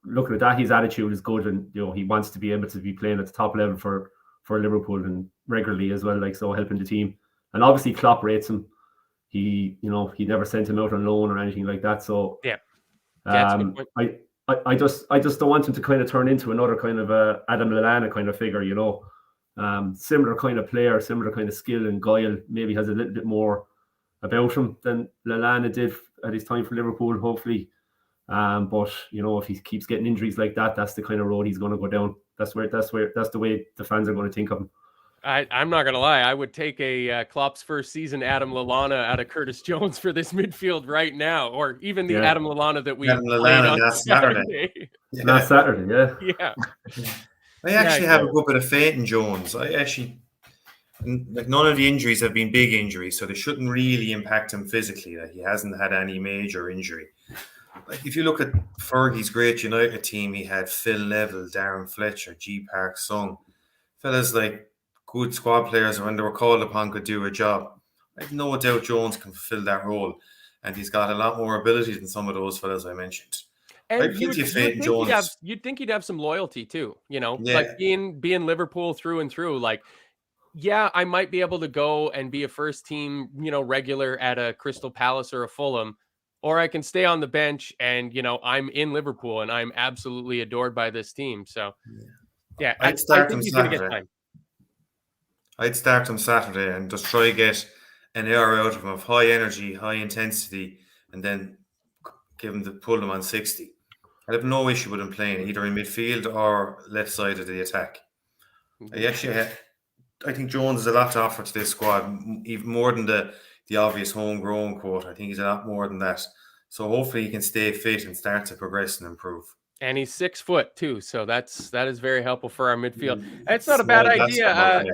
S4: looking at that, his attitude is good, and he wants to be able to be playing at the top level for Liverpool and regularly as well, so helping the team. And obviously Klopp rates him. He never sent him out on loan or anything like that. So
S2: yeah, that's a good point.
S4: I just don't want him to kind of turn into another kind of a Adam Lallana kind of figure, similar kind of player, similar kind of skill and guile, maybe has a little bit more about him than Lallana did at his time for Liverpool, hopefully. But if he keeps getting injuries like that, that's the kind of road he's going to go down. That's the way the fans are going to think of him.
S2: I'm not going to lie. I would take a Klopp's first season Adam Lallana out of Curtis Jones for this midfield right now, or even the Adam Lallana that we played on
S3: last Saturday.
S4: Last Saturday,
S2: yeah.
S3: I actually have a good bit of faith in Jones. None of the injuries have been big injuries, so they shouldn't really impact him physically. He hasn't had any major injury. If you look at Fergie's great United team, he had Phil Neville, Darren Fletcher, G. Park Sung. Fellas good squad players, when they were called upon, could do a job. I have no doubt Jones can fulfill that role, and he's got a lot more ability than some of those fellas I mentioned.
S2: And you'd think he'd have some loyalty too, like being Liverpool through and through. I might be able to go and be a first team, regular at a Crystal Palace or a Fulham, or I can stay on the bench and, I'm in Liverpool and I'm absolutely adored by this team. So, yeah, I think he's going to get time.
S3: I'd start him Saturday and just try to get an hour out of him of high energy, high intensity, and then pull him on 60. I have no issue with him playing either in midfield or left side of the attack. I think Jones has a lot to offer to this squad, even more than the obvious homegrown quote. I think he's a lot more than that. So hopefully he can stay fit and start to progress and improve. And
S2: he's 6 foot too, so that is very helpful for our midfield. It's not a bad idea.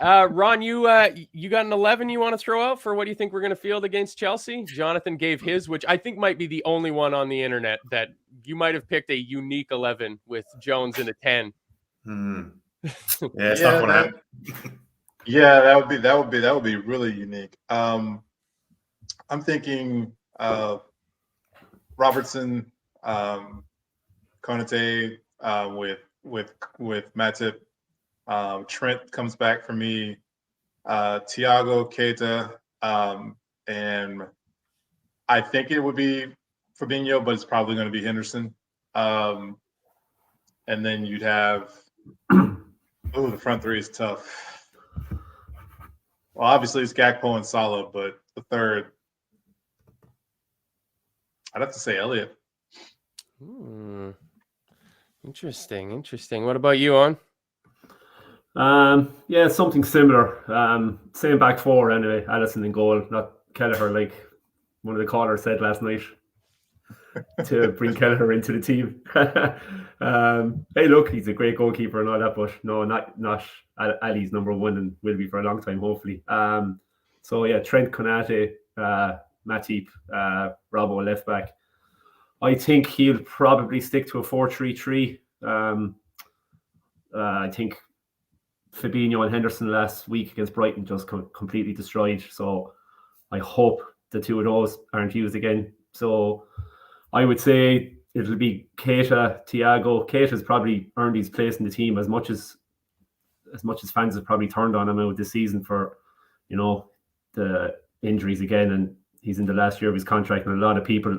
S2: Ron, you got an 11 you want to throw out for what do you think we're going to field against Chelsea? Jonathon gave his, which I think might be the only one on the internet that you might have picked a unique 11 with Jones in a 10.
S3: Yeah, it's not going to happen.
S5: Yeah, that would be really unique. I'm thinking Robertson, Konate with Matip. Trent comes back for me. Thiago, Keita, and I think it would be Fabinho, but it's probably going to be Henderson. And then you'd have the front three is tough. Well, obviously it's Gakpo and Salah, but the third, I'd have to say Elliott.
S2: Interesting. What about you, On?
S4: Yeah, something similar. Same back four anyway. Allison in goal, not Kelleher, like one of the callers said last night, to bring Kelleher into the team. Hey, look, he's a great goalkeeper and all that, but no, not Ali's number one and will be for a long time, hopefully. So yeah, Trent, Konate, Matip, Robbo left back. I think he'll probably stick to a 4-3-3. I think Fabinho and Henderson last week against Brighton just completely destroyed. So I hope the two of those aren't used again. So I would say it'll be Keita, Thiago. Keita's probably earned his place in the team as much as fans have probably turned on him out this season for, the injuries again, and he's in the last year of his contract, and a lot of people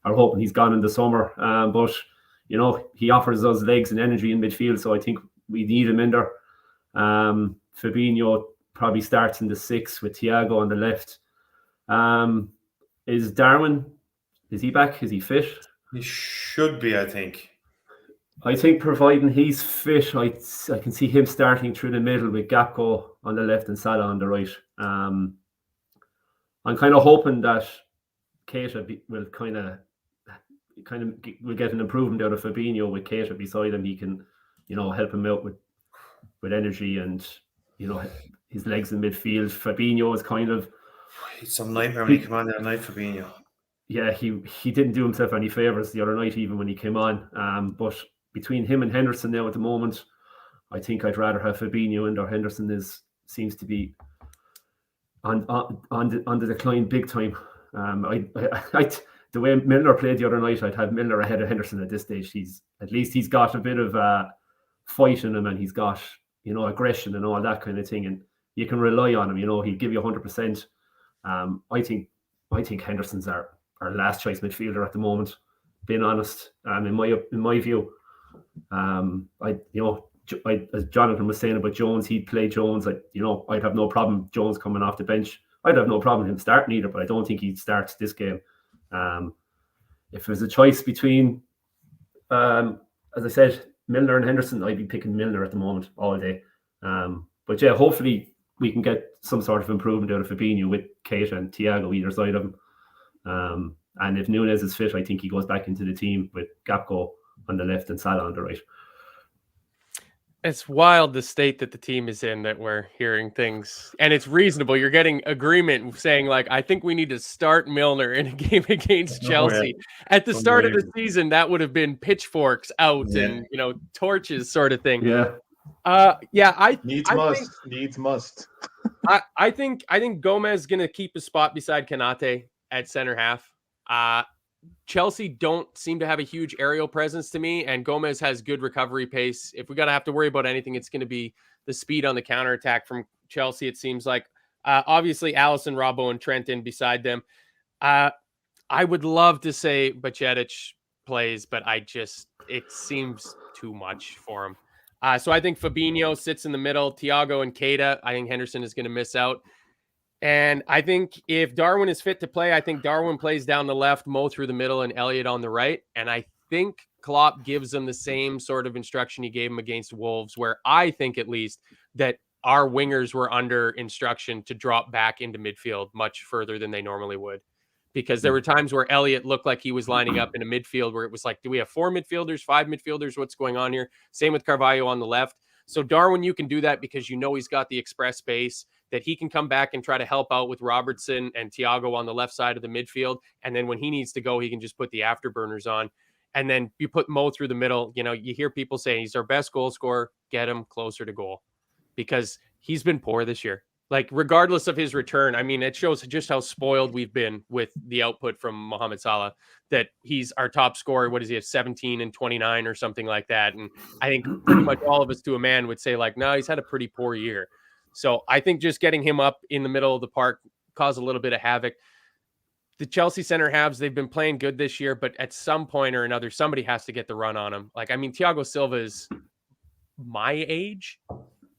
S4: are hoping he's gone in the summer. But he offers us legs and energy in midfield, so I think we need him in there. Fabinho probably starts in the 6 with Thiago on the left. Is Darwin? Is he back? Is he fit?
S3: He should be, I think.
S4: I think providing he's fit, I can see him starting through the middle with Gakpo on the left and Salah on the right. I'm kind of hoping that Keita will kind of will get an improvement out of Fabinho with Keita beside him. He can, help him out with energy and, his legs in midfield. Fabinho is kind of...
S3: It's some nightmare when he came on the other night, Fabinho.
S4: Yeah, he didn't do himself any favours the other night, even when he came on. But between him and Henderson now at the moment, I think I'd rather have Fabinho in there. Henderson seems to be on the decline big time. The way Milner played the other night, I'd have Milner ahead of Henderson at this stage. He's got a bit of fight in him, and he's got aggression and all that kind of thing, and you can rely on him. He'll give you 100%. I think Henderson's our last choice midfielder at the moment. Being honest, in my view, as Jonathon was saying about Jones, he'd play Jones. I'd have no problem Jones coming off the bench. I'd have no problem him starting either, but I don't think he'd start this game. If there's a choice between, as I said, Milner and Henderson, I'd be picking Milner at the moment all day. But yeah, hopefully we can get some sort of improvement out of Fabinho with Keita and Thiago either side of him. And if Núñez is fit, I think he goes back into the team with Gakpo on the left and Salah on the right.
S2: It's wild the state that the team is in, that we're hearing things, and it's reasonable. You're getting agreement saying, like, I think we need to start Milner in a game against Chelsea. At the start of the season, that would have been pitchforks out and torches sort of thing.
S5: Needs must.
S2: I think Gomez is going to keep his spot beside Konate at center half. Chelsea don't seem to have a huge aerial presence to me, and Gomez has good recovery pace. If we got to have to worry about anything, it's going to be the speed on the counterattack from Chelsea, it seems like. Obviously, Alisson, Robbo, and Trent in beside them. I would love to say Bajcetic plays, but it seems too much for him. So I think Fabinho sits in the middle, Thiago and Keita. I think Henderson is going to miss out. And I think if Darwin is fit to play, I think Darwin plays down the left, Mo through the middle, and Elliott on the right. And I think Klopp gives them the same sort of instruction he gave them against Wolves, where I think at least that our wingers were under instruction to drop back into midfield much further than they normally would. Because there were times where Elliott looked like he was lining up in a midfield where it was like, do we have 4 midfielders, 5 midfielders? What's going on here? Same with Carvalho on the left. So Darwin, you can do that because he's got the express space that he can come back and try to help out with Robertson and Thiago on the left side of the midfield. And then when he needs to go, he can just put the afterburners on. And then you put Mo through the middle. You hear people saying he's our best goal scorer. Get him closer to goal because he's been poor this year. Like, regardless of his return, I mean, it shows just how spoiled we've been with the output from Mohamed Salah, that he's our top scorer. What does he have, 17 and 29 or something like that? And I think pretty much all of us to a man would say, like, no, he's had a pretty poor year. So I think just getting him up in the middle of the park caused a little bit of havoc. The Chelsea center halves, they've been playing good this year, but at some point or another, somebody has to get the run on him. Like, I mean, Thiago Silva is my age.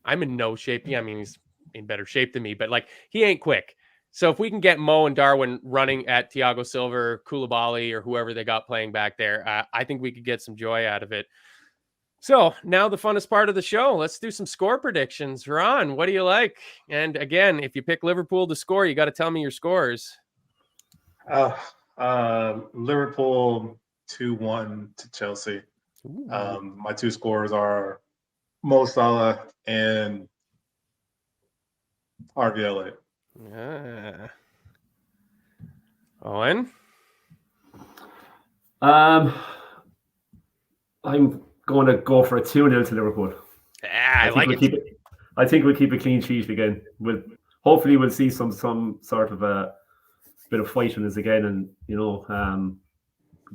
S2: I'm in no shape. Yeah, I mean, he's in better shape than me, but like, he ain't quick. So if we can get Mo and Darwin running at Thiago Silva or Koulibaly or whoever they got playing back there, I think we could get some joy out of it. So now the funnest part of the show, let's do some score predictions. Ron, what do you like? And again, if you pick Liverpool to score, you got to tell me your scores.
S5: Liverpool 2-1 to Chelsea. My 2 scores are Mo Salah and Harvey Elliott.
S2: Owen?
S4: I'm going to go for a 2-0 to Liverpool.
S2: I like it.
S4: I think we'll keep a clean sheet again. Hopefully we'll see some sort of a bit of fight in us again, and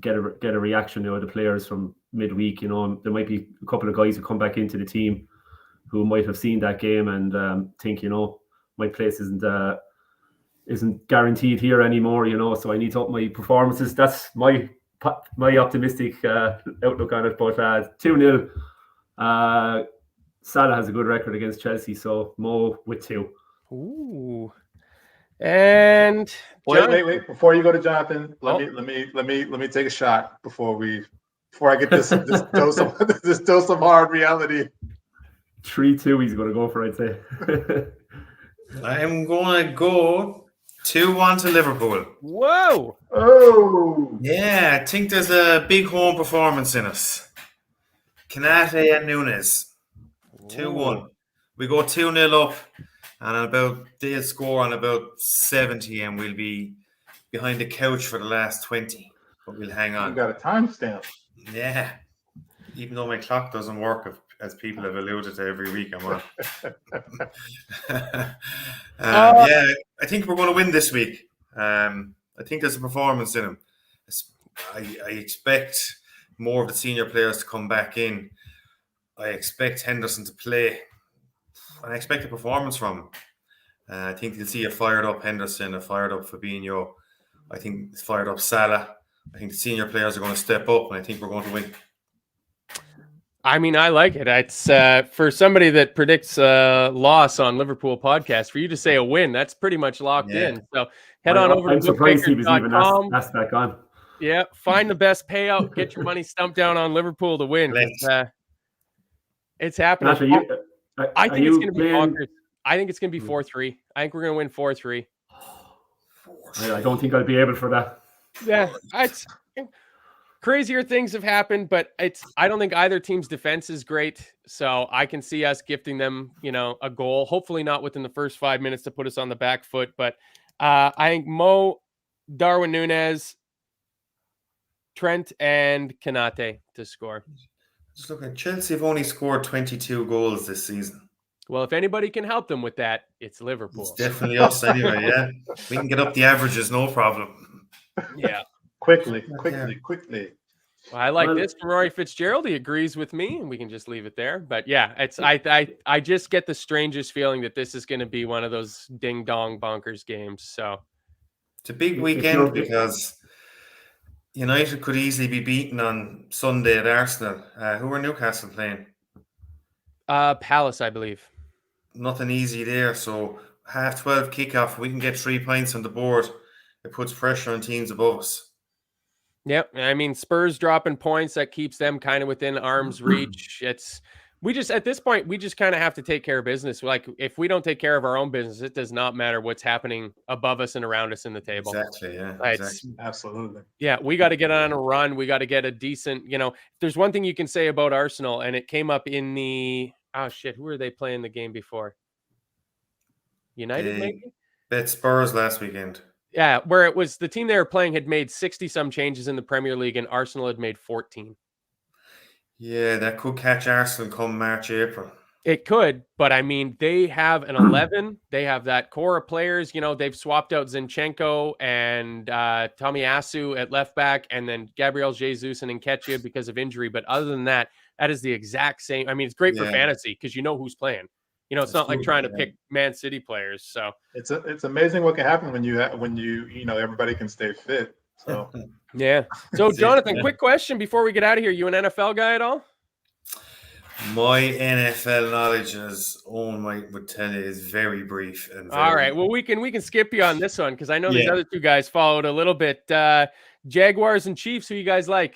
S4: get a reaction to the players from midweek. There might be a couple of guys who come back into the team who might have seen that game and think my place isn't guaranteed here anymore. So I need to up my performances. That's my optimistic outlook on it. But 2-0. Salah has a good record against Chelsea, so Mo with 2.
S2: Ooh. And
S5: wait! Before you go to Jonathan, let me take a shot before I get this dose of hard reality.
S4: 3-2. He's going to go for, I'd say.
S3: I'm going to go 2-1 to Liverpool.
S2: Whoa!
S5: Oh,
S3: yeah! I think there's a big home performance in us. Konate and Nunes. 2-1. We go 2-0 up, and they'll score on about 70, and we'll be behind the couch for the last 20. But we'll hang on.
S5: You got a timestamp.
S3: Yeah. Even though my clock doesn't work, as people have alluded to every week, I'm on. Yeah, I think we're going to win this week. I think there's a performance in them. I expect more of the senior players to come back in. I expect Henderson to play. And I expect a performance from him. I think you'll see a fired up Henderson, a fired up Fabinho. I think it's fired up Salah. I think the senior players are going to step up, and I think we're going to win.
S2: I mean, I like it. It's for somebody that predicts a loss on Liverpool podcast, for you to say a win, that's pretty much locked in. So head on over to
S4: surprised he was even asked back on.
S2: Yeah, find the best payout, get your money stumped down on Liverpool to win. It's happening. I think it's going to be bonkers. I think it's going to be 4-3. I think we're going to win 4-3.
S4: I don't think I'll be able for that.
S2: Yeah, it's crazier things have happened, but I don't think either team's defense is great. So I can see us gifting them, a goal. Hopefully not within the first 5 minutes to put us on the back foot. But I think Mo, Darwin Núñez, Trent, and Konate to score.
S3: Just look at Chelsea have only scored 22 goals this season.
S2: Well, if anybody can help them with that, it's Liverpool.
S3: It's definitely us anyway, yeah. We can get up the averages, no problem.
S2: Yeah.
S5: Quickly.
S2: Well, I like this from Rory Fitzgerald. He agrees with me, and we can just leave it there. But yeah, I just get the strangest feeling that this is going to be one of those ding-dong bonkers games. So
S3: it's a big weekend because United could easily be beaten on Sunday at Arsenal. Who are Newcastle playing?
S2: Palace, I believe.
S3: Nothing easy there. So 12:30 kickoff, we can get 3 points on the board. It puts pressure on teams above us.
S2: Yep. I mean, Spurs dropping points, that keeps them kind of within arm's reach. At this point, we just kind of have to take care of business. Like, if we don't take care of our own business, it does not matter what's happening above us and around us in the table.
S3: Exactly. Yeah. Exactly.
S5: Absolutely.
S2: Yeah. We got to get on a run. We got to get a decent, if there's one thing you can say about Arsenal, and it came up in who were they playing the game before? United, maybe?
S3: Bet Spurs last weekend.
S2: Yeah, where it was the team they were playing had made 60-some changes in the Premier League, and Arsenal had made 14.
S3: Yeah, that could catch Arsenal come March, April.
S2: It could, but I mean, they have an 11. They have that core of players. They've swapped out Zinchenko and Tomiyasu at left back, and then Gabriel Jesus and Nketiah because of injury. But other than that, that is the exact same. I mean, it's great for fantasy because you know who's playing. It's not like trying to pick Man City players. So
S5: it's amazing what can happen when you everybody can stay fit. So
S2: yeah. So Jonathan, quick question before we get out of here: you an NFL guy at all?
S3: My NFL knowledge, as Owen would tell you, is very brief.
S2: All right. Well, we can skip you on this one because I know these other two guys followed a little bit. Jaguars and Chiefs. Who you guys like?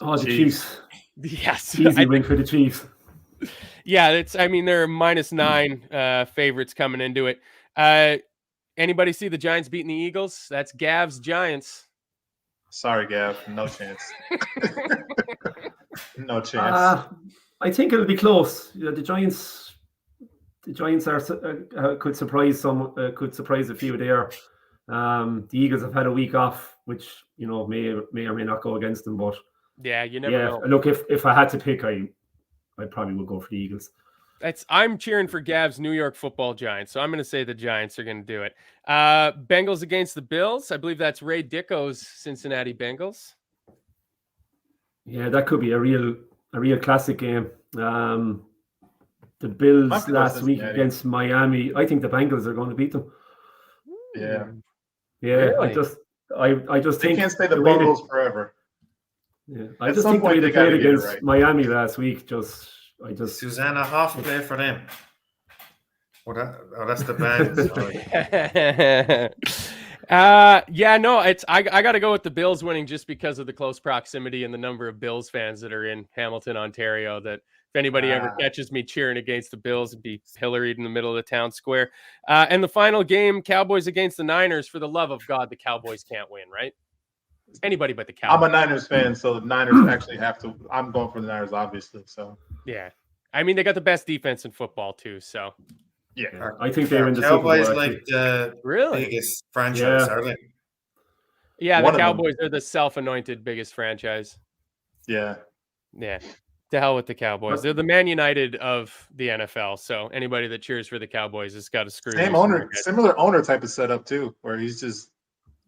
S4: Oh, the Chiefs.
S2: Yes.
S4: Easy win for the Chiefs.
S2: Yeah, they're -9 favorites coming into it. Anybody see the Giants beating the Eagles? That's Gav's Giants.
S5: Sorry, Gav. No chance. No chance.
S4: I think it'll be close. The Giants the Giants could surprise a few there. The Eagles have had a week off, which may or may not go against them. But
S2: yeah, you never know.
S4: Look, if I had to pick, I probably would go for the Eagles.
S2: I'm cheering for Gav's New York Football Giants, so I'm going to say the Giants are going to do it. Bengals against the Bills. I believe that's Ray Dicko's Cincinnati Bengals.
S4: Yeah, that could be a real classic game. The Bills last week against Miami. I think the Bengals are going to beat them.
S5: Yeah.
S2: Really?
S4: I just
S5: they
S4: think
S5: can't stay the Bengals forever.
S4: Yeah, I just think the way they played against Miami last week,
S3: Susanna Hoff play for them. That's the band.
S2: I got to go with the Bills winning just because of the close proximity and the number of Bills fans that are in Hamilton, Ontario. That if anybody ever catches me cheering against the Bills, it'd be pilloried in the middle of the town square. And the final game, Cowboys against the Niners. For the love of God, the Cowboys can't win, right? Anybody but the Cowboys.
S5: I'm a Niners fan, so the Niners actually have to. I'm going for the Niners, obviously. So
S2: yeah, I mean they got the best defense in football too. So
S5: yeah,
S4: I think they win the
S3: Cowboys
S4: Super Bowl,
S3: like the biggest franchise, are they?
S2: Yeah, the Cowboys are the self-anointed biggest franchise.
S5: Yeah.
S2: To hell with the Cowboys. They're the Man United of the NFL. So anybody that cheers for the Cowboys has got to screw.
S5: Similar owner type of setup too, where he's just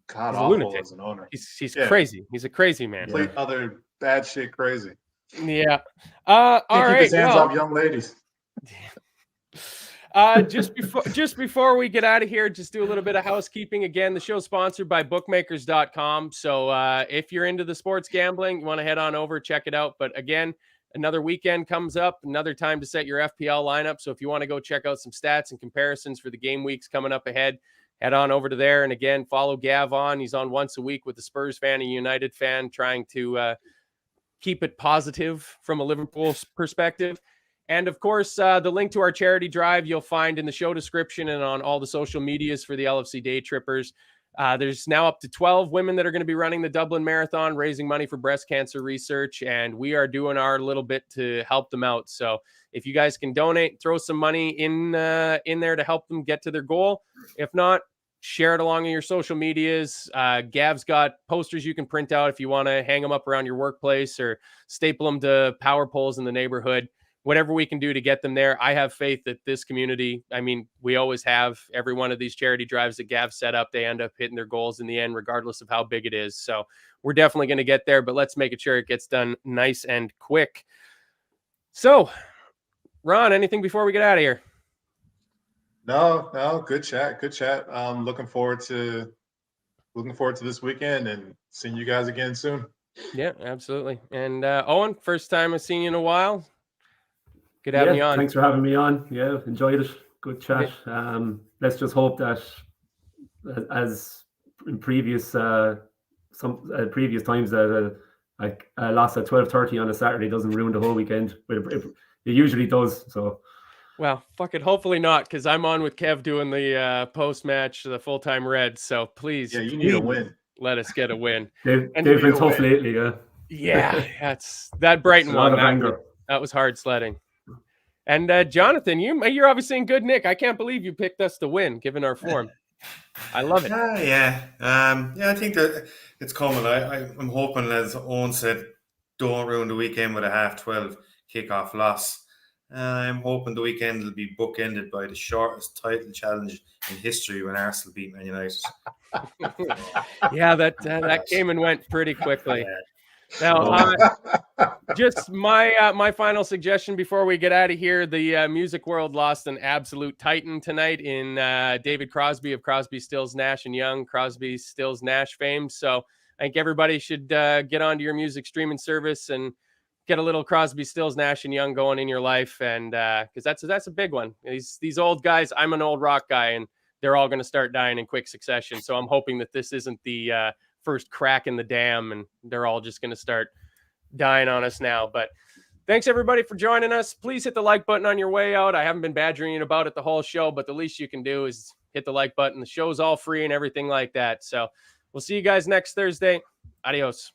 S5: god awful as an owner.
S2: He's crazy. He's a crazy man.
S5: Complete other bad shit crazy.
S2: Yeah. All right.
S5: Keep his hands off young ladies.
S2: Just before we get out of here, just do a little bit of housekeeping. Again, the show's sponsored by bookmakers.com. So if you're into the sports gambling, you want to head on over, check it out. But again, another weekend comes up, another time to set your FPL lineup. So if you want to go check out some stats and comparisons for the game weeks coming up ahead, head on over to there. And again, follow Gav on. He's on once a week with a Spurs fan, a United fan, trying to keep it positive from a Liverpool perspective. And of course, the link to our charity drive you'll find in the show description and on all the social medias for the LFC Daytrippers. There's now up to 12 women that are going to be running the Dublin Marathon, raising money for breast cancer research, and we are doing our little bit to help them out. So if you guys can donate, throw some money in there to help them get to their goal. If not, share it along in your social medias. Gav's got posters you can print out if you want to hang them up around your workplace or staple them to power poles in the neighborhood. Whatever we can do to get them there. I have faith that this community, I mean, we always have every one of these charity drives that Gav set up, they end up hitting their goals in the end, regardless of how big it is. So we're definitely going to get there, but let's make sure it gets done nice and quick. So, Ron, anything before we get out of here?
S5: No, good chat. Looking forward to this weekend and seeing you guys again soon.
S2: Yeah, absolutely. And Eoin, first time I've seen you in a while. Good having you on.
S4: Thanks for having me on. Yeah, enjoyed it. Good chat. Let's just hope that, as in previous times, that a loss at 12:30 on a Saturday doesn't ruin the whole weekend. It usually does. So,
S2: well, fuck it. Hopefully not, because I'm on with Kev doing the post-match, the full-time Reds. So please,
S5: you need a win.
S2: Let us get a win.
S4: They've been tough lately.
S2: Yeah, that's that Brighton one. That was hard sledding. And Jonathon, you're obviously in good nick. I can't believe you picked us to win, given our form. I love it.
S3: I think that it's coming. I'm hoping, as Owen said, don't ruin the weekend with a 12:30 kickoff loss. I'm hoping the weekend will be bookended by the shortest title challenge in history when Arsenal beat Man United.
S2: Yeah, that came and went pretty quickly. Now, just my final suggestion before we get out of here: the music world lost an absolute titan tonight in David Crosby of Crosby, Stills, Nash & Young, Crosby, Stills, Nash fame. So I think everybody should get onto your music streaming service and get a little Crosby, Stills, Nash & Young going in your life, and because that's a big one. These old guys, I'm an old rock guy, and they're all going to start dying in quick succession. So I'm hoping that this isn't the first crack in the dam and they're all just going to start dying on us now. But thanks everybody for joining us. Please hit the like button on your way out. I haven't been badgering you about it the whole show, but the least you can do is hit the like button. The show's all free and everything like that. So we'll see you guys next Thursday. Adios.